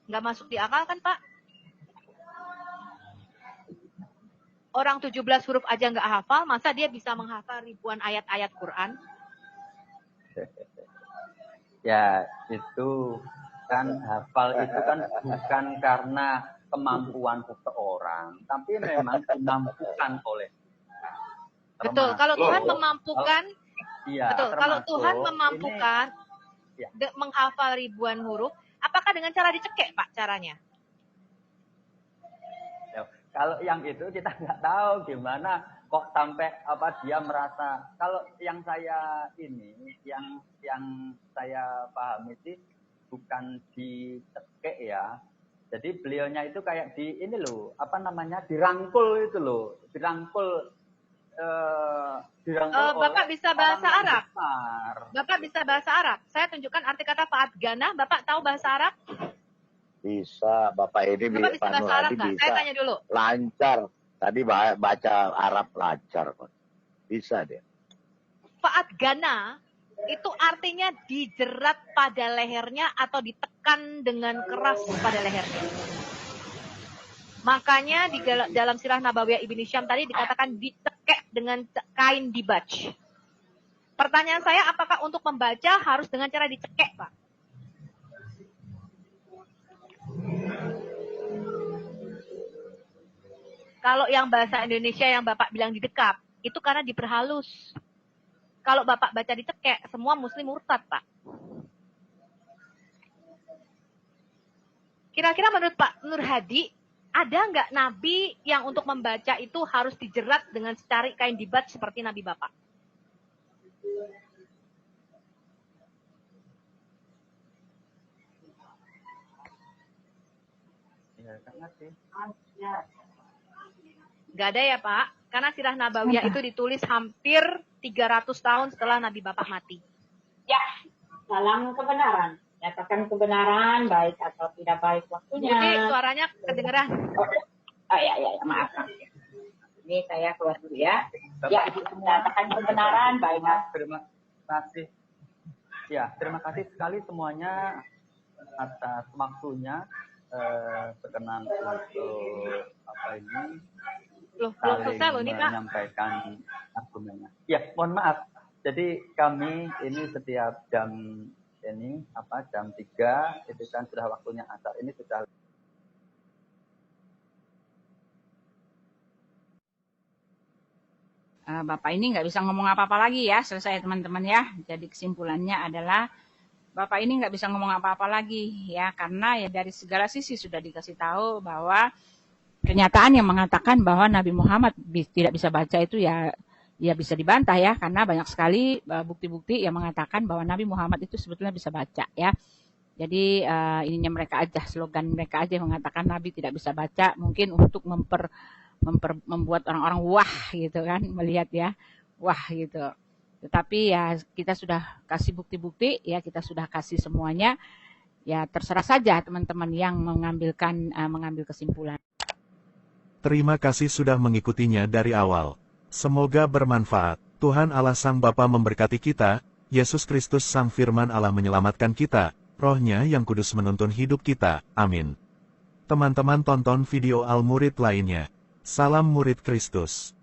Nggak masuk di akal kan Pak? Orang 17 huruf aja nggak hafal, masa dia bisa menghafal ribuan ayat-ayat Quran? Ya, itu kan hafal itu kan bukan karena kemampuan seseorang, tapi memang dimampukan oleh Tuhan. Betul, kalau Tuhan memampukan, Iya, betul, kalau termasuk Tuhan memampukan ini, ya. menghafal ribuan huruf, apakah dengan cara dicekek, Pak, caranya? Ya, kalau yang itu kita nggak tahu gimana kok sampai dia merasa. Kalau yang saya yang saya pahami sih bukan dicekek ya. Jadi beliaunya itu kayak dirangkul itu loh, dirangkul Bapak bisa bahasa Arab? Besar. Bapak bisa bahasa Arab? Saya tunjukkan arti kata Fa'at Gana. Bapak tahu bahasa Arab? Bisa, Bapak ini Bapak bisa Pak bahasa Arab nggak? bisa. Saya tanya dulu. Lancar. Tadi baca Arab lancar kok. Bisa dia. Fa'at Gana itu artinya dijerat pada lehernya atau ditekan dengan keras pada lehernya. Makanya di dalam Sirah Nabawiyah Ibn Hisham tadi dikatakan dicekek dengan kain dibaj. Pertanyaan saya, apakah untuk membaca harus dengan cara dicekek, Pak? Kalau yang bahasa Indonesia yang Bapak bilang didekap, itu karena diperhalus. Kalau Bapak baca dicekek, semua muslim murtad, Pak. Kira-kira menurut Pak Nur Hadi, ada nggak nabi yang untuk membaca itu harus dijerat dengan secari kain dibaj seperti Nabi Bapak? Nggak ada ya Pak, karena Sirah Nabawiyah itu ditulis hampir 300 tahun setelah Nabi Bapak mati. Ya, dalam kebenaran. Nyatakan kebenaran, baik atau tidak baik waktunya. Jadi suaranya kedengeran. Oh ya, maaf. Ini saya keluar dulu ya. Ya, nyatakan kebenaran, baik. Terima kasih. Ya, terima kasih sekali semuanya atas waktunya berkenan untuk belum selesai loh ini Pak. Menyampaikan argumennya. Ya, mohon maaf. Jadi kami ini setiap jam 3 itu kan sudah waktunya asar. Ini sudah Bapak ini nggak bisa ngomong apa-apa lagi ya, selesai teman-teman ya. Jadi kesimpulannya adalah Bapak ini nggak bisa ngomong apa-apa lagi ya, karena ya dari segala sisi sudah dikasih tahu bahwa pernyataan yang mengatakan bahwa Nabi Muhammad tidak bisa baca itu ya bisa dibantah ya, karena banyak sekali bukti-bukti yang mengatakan bahwa Nabi Muhammad itu sebetulnya bisa baca ya. Jadi ininya mereka aja, slogan mereka aja yang mengatakan Nabi tidak bisa baca, mungkin untuk membuat orang-orang wah gitu kan, melihat ya, wah gitu. Tetapi ya kita sudah kasih bukti-bukti ya, kita sudah kasih semuanya. Ya terserah saja teman-teman yang mengambil kesimpulan. Terima kasih sudah mengikutinya dari awal. Semoga bermanfaat. Tuhan Allah Sang Bapa memberkati kita, Yesus Kristus Sang Firman Allah menyelamatkan kita, Roh-Nya yang kudus menuntun hidup kita. Amin. Teman-teman tonton video Al-Murid lainnya. Salam Murid Kristus.